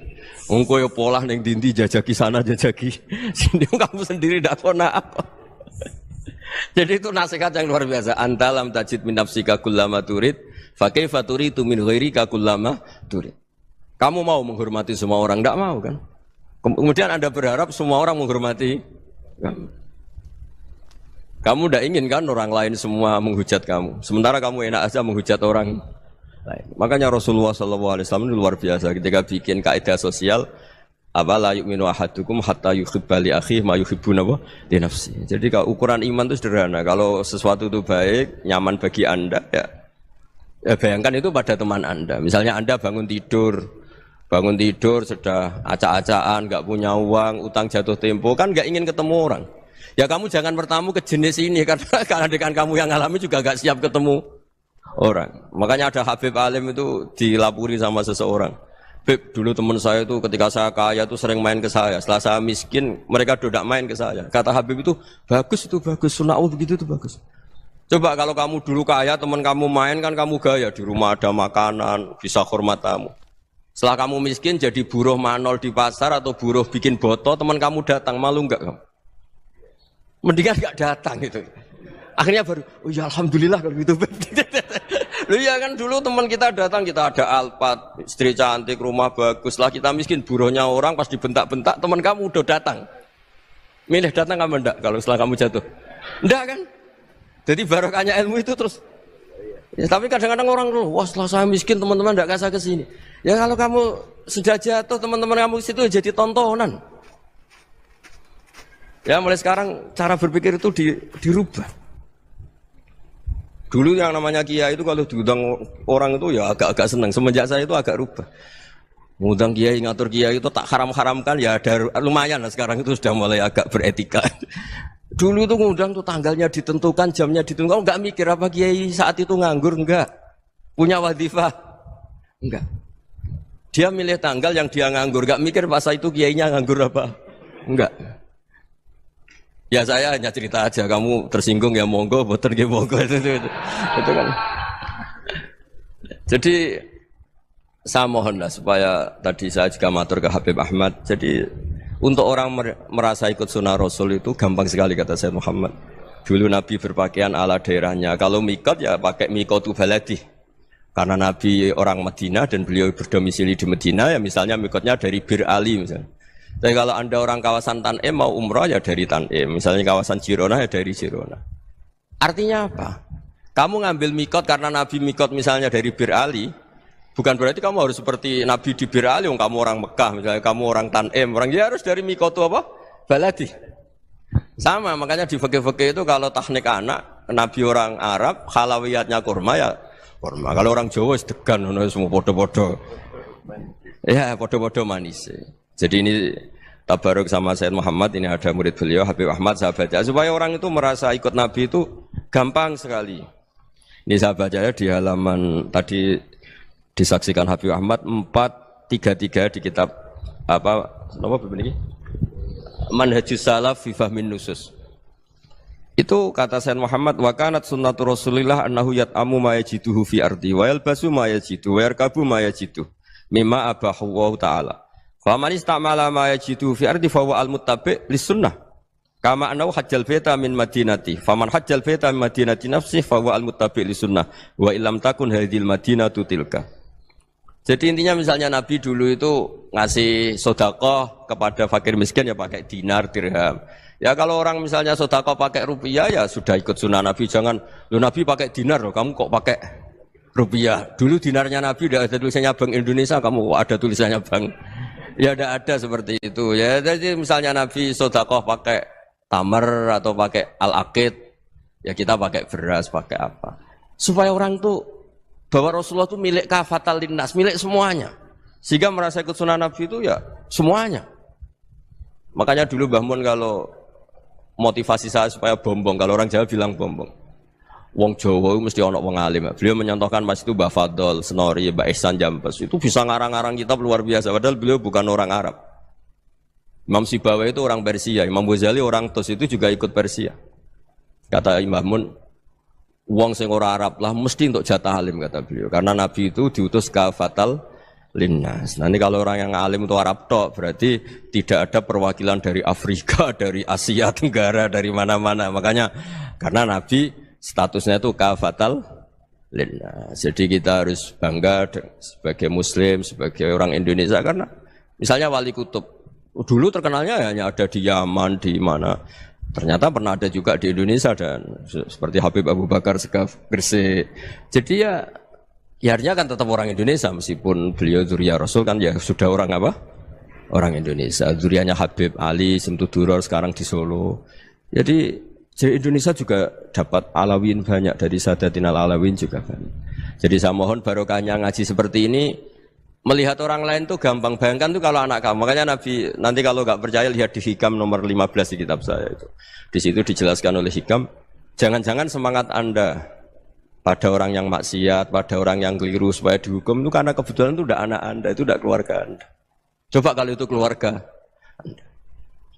Engko yo polah ning dindi jajaki sana jajaki sini kamu sendiri ndak kona apa. Jadi itu nasihat yang luar biasa. Anta lam tajid min nafsika kullama turid, fa kaifa turidu min ghairika kullama turid. Kamu mau menghormati semua orang, enggak mau kan? Kemudian Anda berharap semua orang menghormati kamu. Kamu tidak ingin kan orang lain semua menghujat kamu. Sementara kamu enak aja menghujat orang lain. Makanya Rasulullah SAW ini luar biasa ketika bikin kaidah sosial. La yu'minu ahadukum hatta yuhibba li akhihi ma yuhibbu li nafsihi. Jadi kalau ukuran iman itu sederhana. Kalau sesuatu itu baik, nyaman bagi Anda, ya bayangkan itu pada teman Anda. Misalnya Anda bangun tidur sudah acak-acakan, enggak punya uang, utang jatuh tempo, kan enggak ingin ketemu orang. Ya kamu jangan bertamu ke jenis ini karena dengan kamu yang alami juga enggak siap ketemu orang. Makanya ada Habib Alim itu dilapuri sama seseorang. Beb, dulu teman saya itu ketika saya kaya itu sering main ke saya. Setelah saya miskin, mereka tidak main ke saya. Kata Habib itu bagus, sunnah Allah begitu itu bagus. Coba kalau kamu dulu kaya, teman kamu main kan kamu gaya. Di rumah ada makanan, bisa hormat tamu. Setelah kamu miskin jadi buruh manol di pasar atau buruh bikin boto, teman kamu datang, malu enggak kamu? Mendingan enggak datang gitu. Akhirnya baru, oh ya alhamdulillah kalau gitu. Lu ya kan dulu teman kita datang, kita ada Alphard, istri cantik, rumah bagus. Lah kita miskin, buruhnya orang pas dibentak-bentak, teman kamu udah datang. Milih datang kamu enggak kalau setelah kamu jatuh? Enggak kan? Jadi barokahnya ilmu itu terus. Ya, tapi kadang-kadang orang tuh, wah setelah saya miskin teman-teman enggak kasih ke sini. Ya kalau kamu sudah jatuh, teman-teman kamu situ jadi tontonan. Ya mulai sekarang cara berpikir itu dirubah. Dulu yang namanya kiai itu kalau diundang orang itu ya agak-agak senang. Semenjak saya itu agak rubah. Mengundang kiai, ngatur kiai itu tak haram-haramkan ya ada lumayan lah sekarang itu sudah mulai agak beretika. Dulu itu ngundang tuh tanggalnya ditentukan, jamnya ditentukan. Enggak mikir apa kiai saat itu nganggur, enggak. Punya wadifah, enggak. Dia milih tanggal yang dia nganggur, enggak mikir pas itu kiainya nganggur apa. Enggak. Ya saya hanya cerita aja, kamu tersinggung ya monggo, boten nggih monggo itu kan. Jadi saya mohonlah supaya tadi saya juga matur ke Habib Ahmad. Jadi untuk orang merasa ikut sunnah Rasul itu gampang sekali kata Sayyid Muhammad. Dulu Nabi berpakaian ala daerahnya. Kalau mikot ya pakai mikotu baladi. Karena Nabi orang Madinah dan beliau berdomisili di Madinah ya misalnya mikotnya dari Bir Ali misalnya. Tapi kalau Anda orang kawasan Tanim mau umrah ya dari Tanim. Misalnya kawasan Jirona ya dari Jirona. Artinya apa? Kamu ngambil mikot karena Nabi mikot misalnya dari Bir Ali. Bukan berarti kamu harus seperti Nabi di Bir Ali. Kamu orang Mekah misalnya, kamu orang Tanim. Orang dia harus dari mikot itu apa? Baladi. Sama, makanya di fikih-fikih itu kalau teknik anak, Nabi orang Arab, halawiyatnya kurma ya kurma. Kalau orang Jawa sedegan, semua podo-podo. Ya podo-podo manis. Jadi ini tabaruk sama Sayyid Muhammad, ini ada murid beliau Habib Ahmad, saya baca supaya orang itu merasa ikut Nabi itu gampang sekali. Ini saya baca ya di halaman tadi disaksikan Habib Ahmad 433 di kitab apa begini? Manhajus Salaf fi Fahmin Nusus. Itu kata Sayyid Muhammad, wa kanat sunnatu Rasulillah annahu yat'amu ma yajiduhu fi ardi wa yalbasu ma yajidu wa yarkabu ma yajidu mimma abahu wa ta'ala. Faman istamala ma yajidu fi ardi fa huwa al-muttabi' lis-sunnah. Kama annahu hajjal baita min madinati. Faman hajjal baita min madinati nafsihi fa huwa al-muttabi' lis-sunnah. Wa illam takun hadhil madinatu tilka. Jadi intinya misalnya Nabi dulu itu ngasih sodakoh kepada fakir miskin ya pakai dinar, dirham. Ya kalau orang misalnya sodakoh pakai rupiah ya sudah ikut sunnah Nabi. Jangan, lu Nabi pakai dinar loh, kamu kok pakai rupiah. Dulu dinarnya Nabi udah ada tulisannya Bank Indonesia, kamu kok ada tulisannya Bank. Ya tidak ada seperti itu. Ya jadi misalnya Nabi sodakoh pakai tamar atau pakai al-aqid, ya kita pakai beras, pakai apa. Supaya orang tuh bahwa Rasulullah itu milik kafatal linnas, milik semuanya. Sehingga merasa ikut sunnah Nabi itu ya semuanya. Makanya dulu Mbah Mun kalau motivasi saya supaya bombong, kalau orang Jawa bilang bombong. Wong Jawa mesti ono wong alim. Beliau menyontohkan pas itu Mbah Fadol, Senori, Mbah Ihsan Jambes. Itu bisa ngarang-ngarang kitab luar biasa. Padahal beliau bukan orang Arab. Imam Sibawai itu orang Persia, Imam Ghazali orang Tus itu juga ikut Persia. Kata Mbah Mun, wong sing ora Arab lah mesti untuk jatah alim kata beliau. Karena Nabi itu diutus kafatal linnas. Nanti kalau orang yang alim itu Arab tok berarti tidak ada perwakilan dari Afrika, dari Asia Tenggara, dari mana-mana. Makanya karena Nabi statusnya itu kafatal linnas. Jadi kita harus bangga sebagai Muslim, sebagai orang Indonesia karena misalnya Wali Kutub dulu terkenalnya hanya ada di Yaman, di mana. Ternyata pernah ada juga di Indonesia dan seperti Habib Abu Bakar Segaf Gresik. Jadi ya artinya kan tetap orang Indonesia meskipun beliau dzurriyyah Rasul kan ya sudah orang apa? Orang Indonesia. Dzurriyyahnya Habib Ali Simtuduror sekarang di Solo. Jadi Indonesia juga dapat alawin banyak dari Sadatin al-Alawin juga banyak. Jadi saya mohon barokahnya ngaji seperti ini. Melihat orang lain tuh gampang, bayangkan tuh kalau anak kamu. Makanya Nabi, nanti kalau nggak percaya lihat di Hikam nomor 15 di kitab saya itu. Di situ dijelaskan oleh Hikam, jangan-jangan semangat Anda pada orang yang maksiat, pada orang yang keliru supaya dihukum itu karena kebetulan itu udah anak Anda, itu udah keluarga Anda. Coba kalau itu keluarga Anda.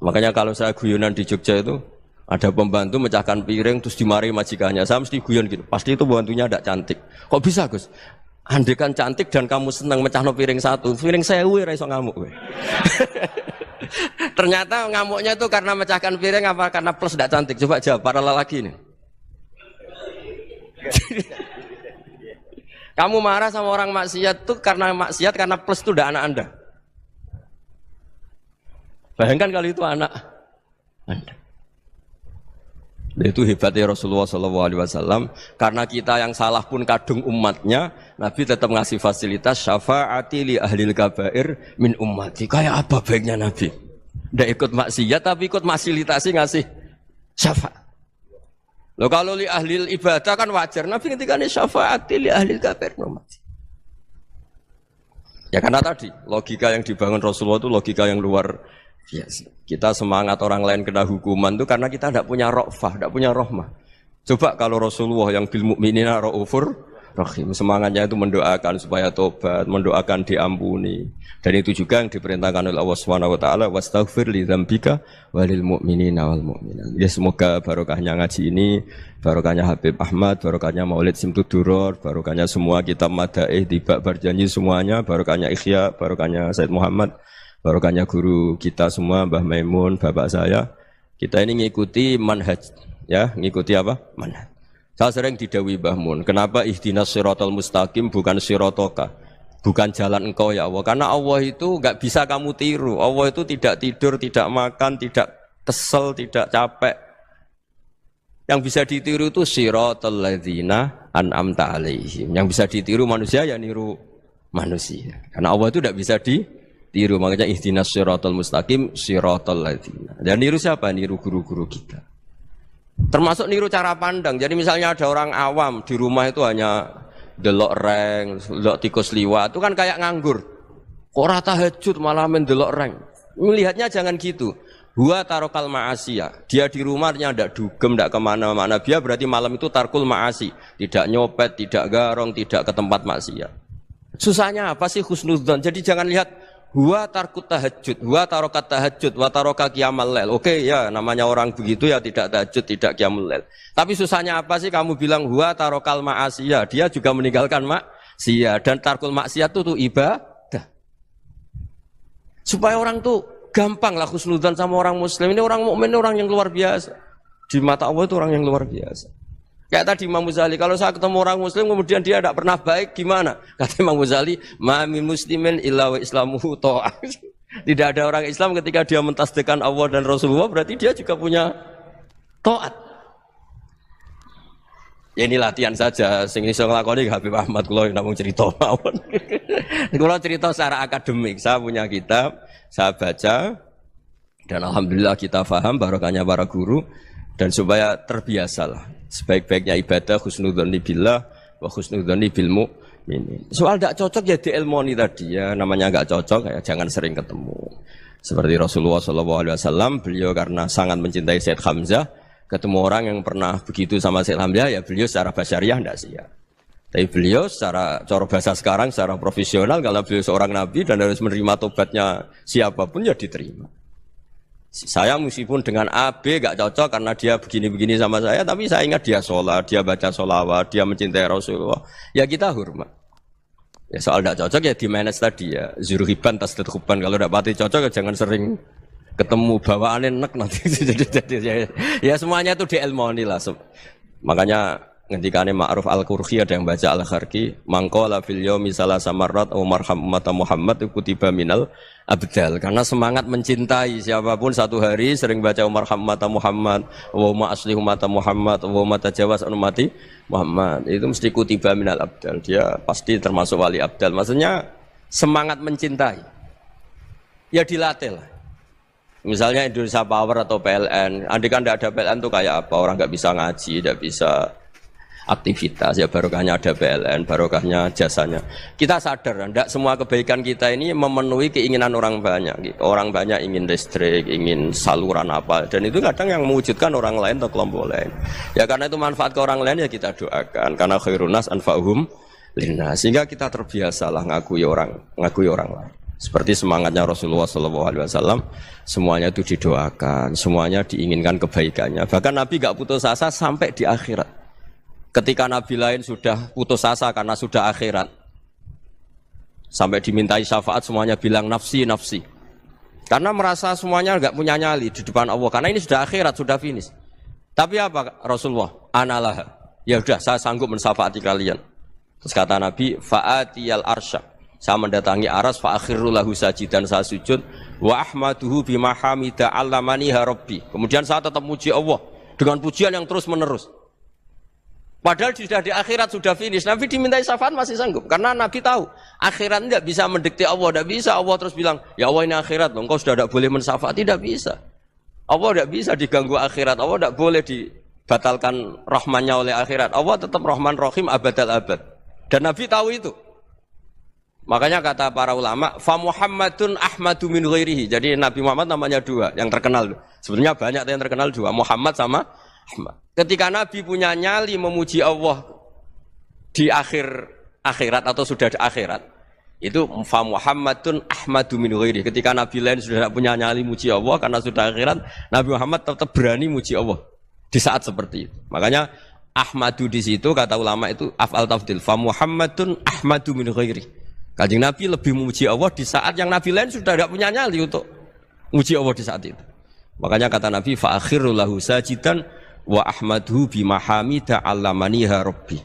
Makanya kalau saya guyonan di Jogja itu, ada pembantu mecahkan piring terus dimarahi majikannya. Saya mesti guyon gitu, pasti itu pembantunya tidak cantik. Kok bisa Gus? Andai kan cantik dan kamu senang mecahno piring satu, piring 1000 ora iso ngamuk. Ternyata ngamuknya itu karena mecahkan piring apa karena plus tidak cantik? Coba jawab para lelaki ini. Kamu marah sama orang maksiat tuh karena maksiat karena plus itu udah anak Anda. Bayangkan kalau itu anak Anda. Itu hebatnya Rasulullah SAW. Karena kita yang salah pun kadung umatnya, Nabi tetap ngasih fasilitas syafaati li ahlil kabair min ummati. Kayak apa baiknya Nabi? Tidak ikut maksiat tapi ikut fasilitasi ngasih syafaat. Loh kalau li ahlil ibadah kan wajar. Nabi ketika ini syafaati li ahlil kabair min ummati. Ya karena tadi logika yang dibangun Rasulullah itu logika yang luar biasa. Kita semangat orang lain kena hukuman itu karena kita tidak punya ra'fah, tidak punya rahmah. Coba kalau Rasulullah yang bil mu'minina ra'ufur rahim, semangatnya itu mendoakan supaya tobat, mendoakan diampuni. Dan itu juga yang diperintahkan oleh Allah Subhanahu wa taala, wastaghfir li dzambika walil mu'minina wal mu'minat. Ya semoga barokahnya ngaji ini, barokahnya Habib Ahmad, barokahnya Maulid Simtuduror, barokahnya semua kitab Madaih, Tiba Berjanji semuanya, barokahnya Ikhya, barokahnya Said Muhammad, barokahnya guru kita semua, Mbah Maimun, bapak saya. Kita ini ngikuti manhaj, ya, ngikuti apa? Manhaj. Saya sering didhawuhi Mbah Mun, kenapa ihdinas siratal mustaqim bukan siratoka? Bukan jalan engkau ya Allah. Karena Allah itu enggak bisa kamu tiru. Allah itu tidak tidur, tidak makan, tidak kesel, tidak capek. Yang bisa ditiru itu siratal ladzina an'amta alaihim. Yang bisa ditiru manusia ya niru manusia. Karena Allah itu tidak bisa ditiru, makanya ihdinas siratal mustaqim siratal ladzina. Dan niru siapa? Niru guru-guru kita. Termasuk niru cara pandang. Jadi misalnya ada orang awam di rumah itu hanya delok reng, delok tikus liwat, itu kan kayak nganggur. Kok ora tahajud malah mendelok reng. Melihatnya jangan gitu. Huwa tarokal ma'asiyah. Dia di rumahnya tidak dugem, tidak kemana-mana. Dia berarti malam itu tarkul ma'asi. Tidak nyopet, tidak garong, tidak ke tempat maksiat. Susahnya apa sih husnudzon? Jadi jangan lihat huwa tarkut tahajud, huwa tarokat tahajud, wa taroka qiyamal lail. Oke ya, namanya orang begitu ya tidak tahajud, tidak qiyamul lail. Tapi susahnya apa sih kamu bilang huwa tarokal ma'asiyah? Dia juga meninggalkan maksiat dan tarkul maksiat itu ibadah. Supaya orang tuh gampang lah husnudzon sama orang muslim. Ini orang mukmin, orang yang luar biasa. Di mata Allah itu orang yang luar biasa. Kayak tadi Imam Ghazali, kalau saya ketemu orang Muslim kemudian dia tidak pernah baik, gimana? Kata Imam Ghazali, ma min muslimin illa wa islamuhu ta'ah. Tidak ada orang Islam ketika dia mentasdihkan Allah dan Rasulullah, berarti dia juga punya taat. Ya ini latihan saja, sing iso nglakoni Habib Ahmad kula namung cerita mawon. Kula cerita secara akademik, saya punya kitab, saya baca dan alhamdulillah kita paham barokahnya para guru dan supaya terbiasalah. Sebaik-baiknya ibadah husnudzonni billah wa husnudzonni bil mu'minin. Soal tidak cocok ya diilmoni tadi ya, namanya enggak cocok ya jangan sering ketemu. Seperti Rasulullah SAW, beliau karena sangat mencintai Said Hamzah, ketemu orang yang pernah begitu sama Said Hamzah ya beliau secara basyariah tidak siap. Tapi beliau secara cara bahasa sekarang secara profesional kalau beliau seorang nabi dan harus menerima tobatnya siapapun ya diterima. Saya meskipun dengan A, B gak cocok karena dia begini-begini sama saya, tapi saya ingat dia sholat, dia baca sholawat, dia mencintai Rasulullah. Ya kita hormat. Ya soal gak cocok ya di manage tadi ya. Zuruhiban tasdid huban. Kalau gak pati cocok ya jangan sering ketemu bawaannya enak nanti. Ya semuanya itu diilmoni lah. Makanya ngendikane Ma'ruf Al-Qurhi ada yang baca Al-Kharqi, mangqala fil yaumi salasa marrat aw marham umat Muhammad kutiba minal abdal. Karena semangat mencintai siapapun satu hari sering baca Umar umat Muhammad, wa ma asli umat Muhammad, wa ma tajawaz an ummati Muhammad. Itu mesti kutiba minal abdal. Dia pasti termasuk wali abdal. Maksudnya semangat mencintai. Ya dilatih lah. Misalnya Indonesia Power atau PLN, andai kan tidak ada PLN itu kayak apa? Orang nggak bisa ngaji, tidak bisa aktivitas, ya barokahnya ada PLN, barokahnya jasanya. Kita sadar, tidak semua kebaikan kita ini memenuhi keinginan orang banyak. Orang banyak ingin listrik, ingin saluran apa, dan itu kadang yang mewujudkan orang lain atau kelompok lain. Ya karena itu manfaat ke orang lain ya kita doakan. Karena khairun nas anfa'uhum linnas. Sehingga kita terbiasalah ngakui orang lain. Seperti semangatnya Rasulullah SAW, semuanya itu didoakan, semuanya diinginkan kebaikannya. Bahkan Nabi gak putus asa sampai di akhirat. Ketika Nabi lain sudah putus asa karena sudah akhirat, sampai dimintai syafaat semuanya bilang nafsi, nafsi. Karena merasa semuanya enggak punya nyali di depan Allah. Karena ini sudah akhirat, sudah finish. Tapi apa Rasulullah? Analah. Ya udah, saya sanggup mensyafaati kalian. Terus kata Nabi, fa'atiyal arsya. Saya mendatangi aras, fa'akhiru lahu sajidan, saya sujud. Wa ahmaduhu bimahamida allamaniha rabbi. Kemudian saya tetap muji Allah dengan pujian yang terus menerus. Padahal sudah di akhirat, sudah finish. Nabi dimintai syafaat masih sanggup. Karena Nabi tahu, akhirat tidak bisa mendikte Allah. Tidak bisa Allah terus bilang, ya Allah ini akhirat loh, engkau sudah tidak boleh mensyafaat. Tidak bisa. Allah tidak bisa diganggu akhirat. Allah tidak boleh dibatalkan rahmannya oleh akhirat. Allah tetap rahman rahim abadal abad. Dan Nabi tahu itu. Makanya kata para ulama, fa Muhammadun ahmadu min ghairihi. Jadi Nabi Muhammad namanya dua, yang terkenal. Sebenarnya banyak yang terkenal dua, Muhammad sama Ahmad. Ketika Nabi punya nyali memuji Allah di akhirat atau sudah di akhirat, itu fa Muhammadun ahmadu min ghairihi. Ketika Nabi lain sudah tidak punya nyali muji Allah karena sudah akhirat, Nabi Muhammad tetap berani muji Allah di saat seperti itu. Makanya ahmadu di situ kata ulama itu af'al tafdil, fa Muhammadun ahmadu min ghairihi. Kanjeng Nabi lebih memuji Allah di saat yang Nabi lain sudah tidak punya nyali untuk memuji Allah di saat itu. Makanya kata Nabi fa akhiru lahu sajidan wa ahmadhu bimahamida allamaniha rabbi.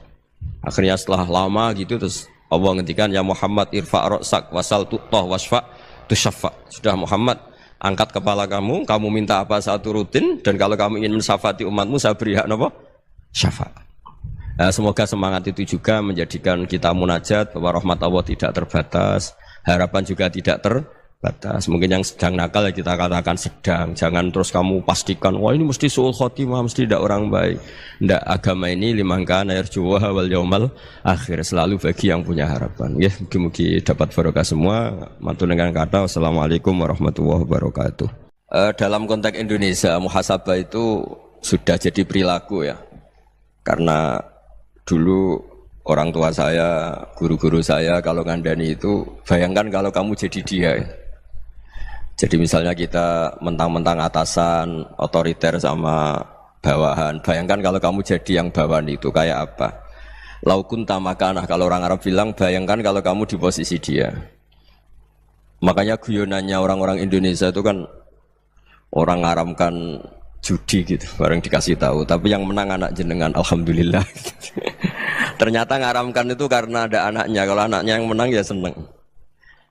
Akhirnya setelah lama gitu terus Allah ngendikan ya Muhammad irfa' ra'sak wasal tu'tah wasfa' tusyaffa. Sudah Muhammad, angkat kepala kamu minta apa saya turutin, dan kalau kamu ingin mensyafaati umatmu saya beri hak apa? Syafaat. Semoga semangat itu juga menjadikan kita munajat bahwa rahmat Allah tidak terbatas, harapan juga tidak terbatas. Mungkin yang sedang nakal ya kita katakan sedang. Jangan terus kamu pastikan, wah ini mesti su'ul khotimah, mesti tidak orang baik. Tidak, agama ini liman kana yarju wal yaumal akhir, selalu bagi yang punya harapan. Ya, mugi-mugi dapat barokah semua. Mantul dengan kata wassalamualaikum warahmatullahi wabarakatuh. Dalam konteks Indonesia, muhasabah itu sudah jadi perilaku ya. Karena dulu orang tua saya, guru-guru saya kalau ngandani itu, bayangkan kalau kamu jadi dia. Jadi misalnya kita mentang-mentang atasan, otoriter sama bawahan. Bayangkan kalau kamu jadi yang bawahan itu kayak apa? Laukun tamakanah, kalau orang Arab bilang, bayangkan kalau kamu di posisi dia. Makanya guyonannya orang-orang Indonesia itu kan orang ngaramkan judi gitu, bareng dikasih tahu. Tapi yang menang anak jenengan, alhamdulillah. Ternyata ngaramkan itu karena ada anaknya. Kalau anaknya yang menang ya seneng.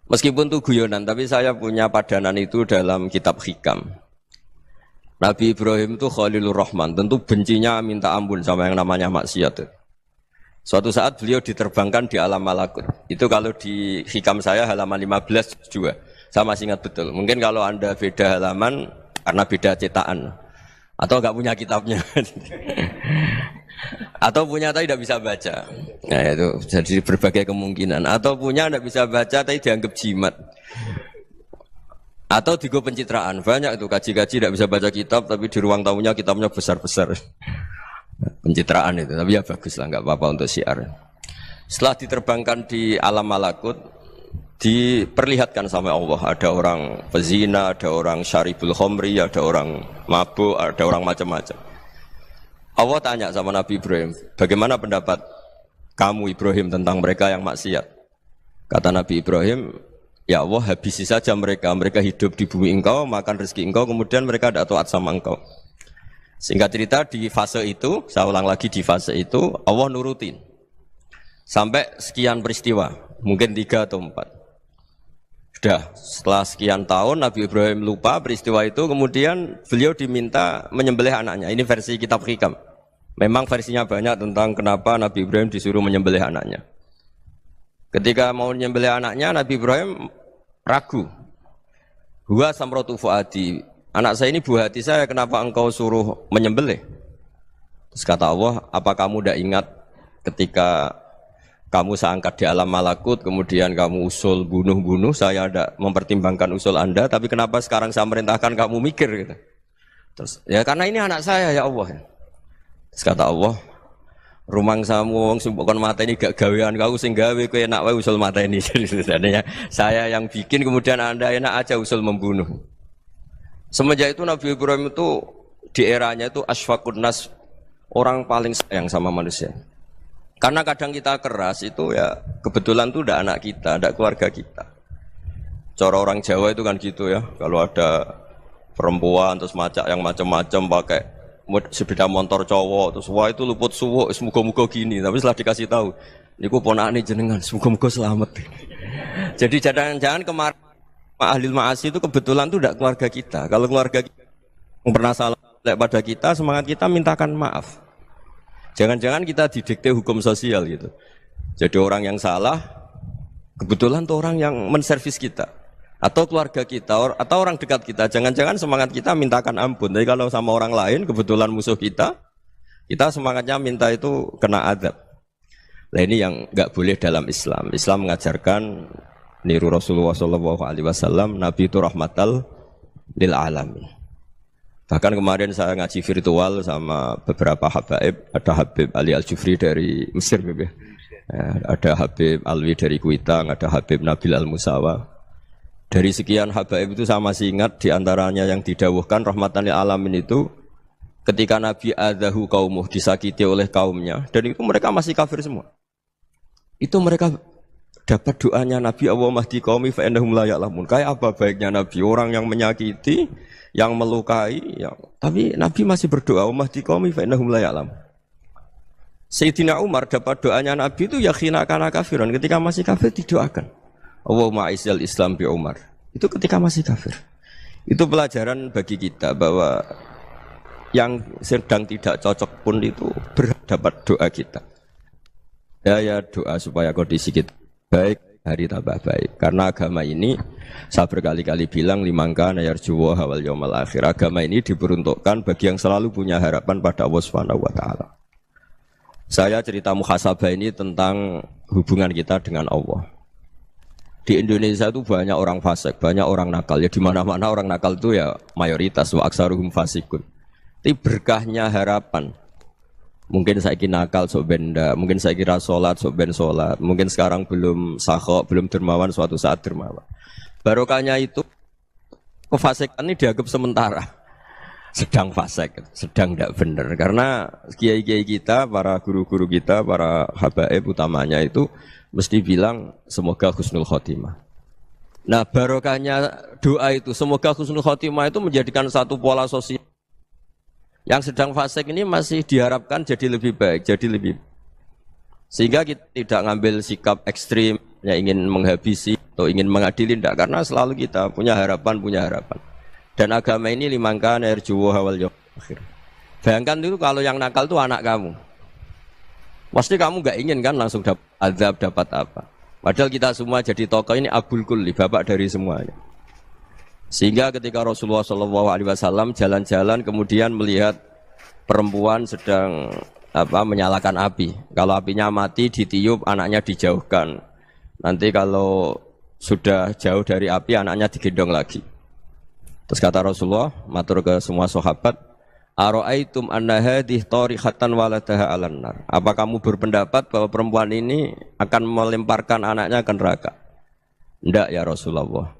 Meskipun itu guyonan, tapi saya punya padanan itu dalam kitab Hikam. Nabi Ibrahim itu Khalilur Rahman, tentu bencinya minta ampun sama yang namanya maksiat. Suatu saat beliau diterbangkan di alam malakut. Itu kalau di Hikam saya halaman 15 juga. Saya masih ingat betul. Mungkin kalau Anda beda halaman karena beda cetakan. Atau enggak punya kitabnya. Atau punya tapi tidak bisa baca. Nah itu jadi berbagai kemungkinan. Atau punya tidak bisa baca tapi dianggap jimat. Atau digo pencitraan. Banyak itu kaji-kaji tidak bisa baca kitab tapi di ruang tamunya kitabnya besar-besar. Pencitraan itu, tapi ya bagus lah, nggak apa-apa untuk syiar. Setelah diterbangkan di alam malakut, diperlihatkan sama Allah, ada orang pezina, ada orang syaribul khomri, ada orang mabuk, ada orang macam-macam. Allah tanya sama Nabi Ibrahim, bagaimana pendapat kamu Ibrahim tentang mereka yang maksiat? Kata Nabi Ibrahim, ya Allah habisi saja mereka, mereka hidup di bumi engkau, makan rezeki engkau, kemudian mereka tidak taat sama engkau. Singkat cerita di fase itu, saya ulang lagi di fase itu, Allah nurutin. Sampai sekian peristiwa, mungkin 3 atau 4. Sudah, setelah sekian tahun Nabi Ibrahim lupa peristiwa itu, kemudian beliau diminta menyembelih anaknya. Ini versi kitab Hikam. Memang versinya banyak tentang kenapa Nabi Ibrahim disuruh menyembelih anaknya. Ketika mau menyembelih anaknya, Nabi Ibrahim ragu. Huwa samratu fuadi. Anak saya ini buah hati saya, kenapa engkau suruh menyembelih? Terus kata Allah, apa kamu tidak ingat ketika kamu saya angkat di alam malakut, kemudian kamu usul bunuh-bunuh, saya tidak mempertimbangkan usul Anda, tapi kenapa sekarang saya merintahkan kamu mikir? Gitu. Terus, ya karena ini anak saya ya Allah. Terus kata Allah, rumang samu wong sumpukon mata ini gak gawean kau sing gawe kowe enak wae usul mata ini. Jadi saya yang bikin, kemudian Anda enak aja usul membunuh. Semenjak itu Nabi Ibrahim itu di eranya itu asfaqun nas, orang paling sayang sama manusia. Karena kadang kita keras itu ya kebetulan itu udah anak kita, ada keluarga kita. Cara orang Jawa itu kan gitu ya, kalau ada perempuan terus macak yang macam-macam pakai sepeda motor cowok terus wah itu luput suwuk, semoga-moga gini. Tapi setelah dikasih tahu, niku ponakane jenengan, semoga-moga selamat. Jadi jangan-jangan kemarin ahli ma'asi itu kebetulan itu tidak keluarga kita. Kalau keluarga kita yang pernah salah pada kita, semangat kita mintakan maaf. Jangan-jangan kita didikte hukum sosial gitu. Jadi orang yang salah, kebetulan itu orang yang menservis kita. Atau keluarga kita, atau orang dekat kita. Jangan-jangan semangat kita mintakan ampun. Tapi kalau sama orang lain, kebetulan musuh kita semangatnya minta itu kena adab. Nah ini yang nggak boleh dalam Islam. Islam mengajarkan niru Rasulullah SAW, Nabi itu rahmatal lil alamin. Bahkan kemarin saya ngaji virtual sama beberapa habaib, ada Habib Ali Al-Jufri dari Mesir, ada Habib Alwi dari Kuitang, ada Habib Nabil Al-Musawa. Dari sekian habaib itu saya masih ingat diantaranya yang didawuhkan rahmatan lil alamin itu ketika Nabi adzahu qaumuh, disakiti oleh kaumnya, dan itu mereka masih kafir semua. Itu mereka dapat doanya Nabi, Allah mahdi qaumi fa innahum la ya'lamun. Kayak apa baiknya Nabi, orang yang menyakiti, yang melukai, tapi Nabi masih berdoa, Allah mahdi qaumi fa innahum la ya'lamun. Sayyidina Umar dapat doanya Nabi itu yakhina kana kafiran, ketika masih kafir didoakan. Allahumma aizzal Islam bi Umar. Itu ketika masih kafir. Itu pelajaran bagi kita bahwa yang sedang tidak cocok pun itu dapat doa kita. Ya doa supaya kondisi kita baik, hari tambah baik. Karena agama ini saya berkali-kali bilang limangka nayarjuwa wal yaumal akhir. Agama ini diperuntukkan bagi yang selalu punya harapan pada Allah Subhanahu wa taala. Saya cerita muhasabah ini tentang hubungan kita dengan Allah. Di Indonesia itu banyak orang fasik, banyak orang nakal. Ya di mana-mana orang nakal itu ya mayoritas wa aksaruhum fasikun. Tapi berkahnya harapan. Mungkin saya kira nakal sok benda, mungkin saya kira sholat sok ben sholat, mungkin sekarang belum sakhok, belum dermawan, suatu saat dermawan. Barokahnya itu kefasikan ini dianggap sementara, sedang fasik, sedang tidak benar. Karena kiai-kiai kita, para guru-guru kita, para habaib utamanya itu mesti bilang semoga husnul khotimah. Nah barokahnya doa itu semoga husnul khotimah itu menjadikan satu pola sosial. Yang sedang fasik ini masih diharapkan jadi lebih baik, jadi lebih. Sehingga kita tidak ngambil sikap ekstrim, yang ingin menghabisi atau ingin mengadili, tidak. Karena selalu kita punya harapan. Dan agama ini limangkan erjuwo hawal akhir. Bayangkan itu kalau yang nakal itu anak kamu. Pasti kamu nggak ingin kan langsung dapat azab, dapat apa. Padahal kita semua jadi tokoh ini abul kulli, bapak dari semuanya. Sehingga ketika Rasulullah SAW jalan-jalan kemudian melihat perempuan sedang menyalakan api. Kalau apinya mati ditiup, anaknya dijauhkan. Nanti kalau sudah jauh dari api, anaknya digendong lagi. Terus kata Rasulullah, matur ke semua sahabat, Aro'aitum anna hadih tarihatan waladaha alan nar. Apa kamu berpendapat bahwa perempuan ini akan melemparkan anaknya ke neraka? Tidak ya Rasulullah.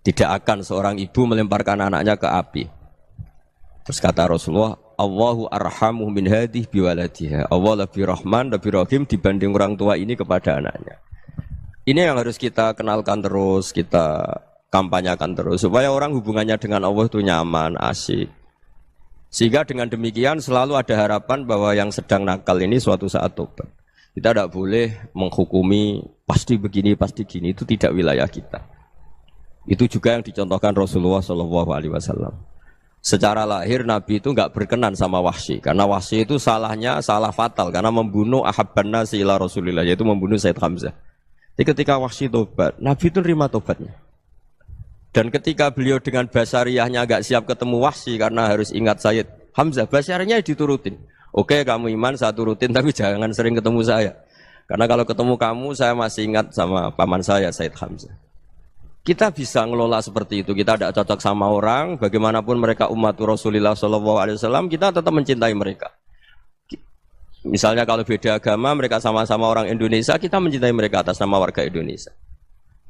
Tidak akan seorang ibu melemparkan anaknya ke api. Terus kata Rasulullah, Allahu arhamu min hadih biwaladiha. Allah lebih rahman, lebih rahim dibanding orang tua ini kepada anaknya. Ini yang harus kita kenalkan terus, kita kampanyakan terus, supaya orang hubungannya dengan Allah itu nyaman, asik. Sehingga dengan demikian selalu ada harapan bahwa yang sedang nakal ini suatu saat tobat. Kita tidak boleh menghukumi pasti begini, pasti gini, itu tidak wilayah kita. Itu juga yang dicontohkan Rasulullah SAW. Secara lahir Nabi itu nggak berkenan sama Wahsy, karena Wahsy itu salahnya salah fatal, karena membunuh ahabban nasi ila Rasulillah, yaitu membunuh Said Hamzah. Jadi ketika Wahsy tobat, Nabi itu nerima tobatnya. Dan ketika beliau dengan basariyahnya agak siap ketemu Wahsy karena harus ingat Sayyid Hamzah, basariyahnya diturutin. Oke, kamu iman, saya turutin, tapi jangan sering ketemu saya. Karena kalau ketemu kamu, saya masih ingat sama paman saya, Sayyid Hamzah. Kita bisa ngelola seperti itu. Kita tidak cocok sama orang, bagaimanapun mereka umat Rasulullah SAW, kita tetap mencintai mereka. Misalnya kalau beda agama, mereka sama-sama orang Indonesia, kita mencintai mereka atas nama warga Indonesia.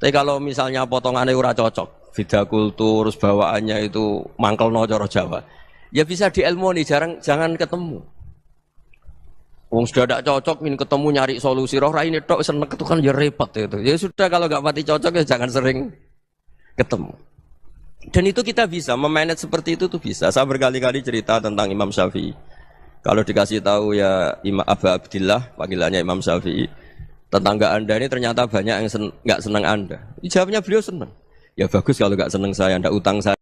Tapi kalau misalnya potongannya ora cocok, beda kultur, bawaannya itu mangkel no coro Jawa, ya bisa diilmoni, jangan ketemu. Wong sudah tidak cocok, ingin ketemu nyari solusi, roh ini tok seneng itu kan ya repot itu. Ya sudah kalau nggak pati cocok ya jangan sering ketemu. Dan itu kita bisa memanage seperti itu tuh bisa. Saya berkali-kali cerita tentang Imam Syafi'i. Kalau dikasih tahu ya Imam Aba Abdillah, panggilannya Imam Syafi'i, tetangga Anda ini ternyata banyak yang nggak senang Anda. Jawabnya beliau senang. Ya bagus kalau nggak senang saya, ndak utang saya.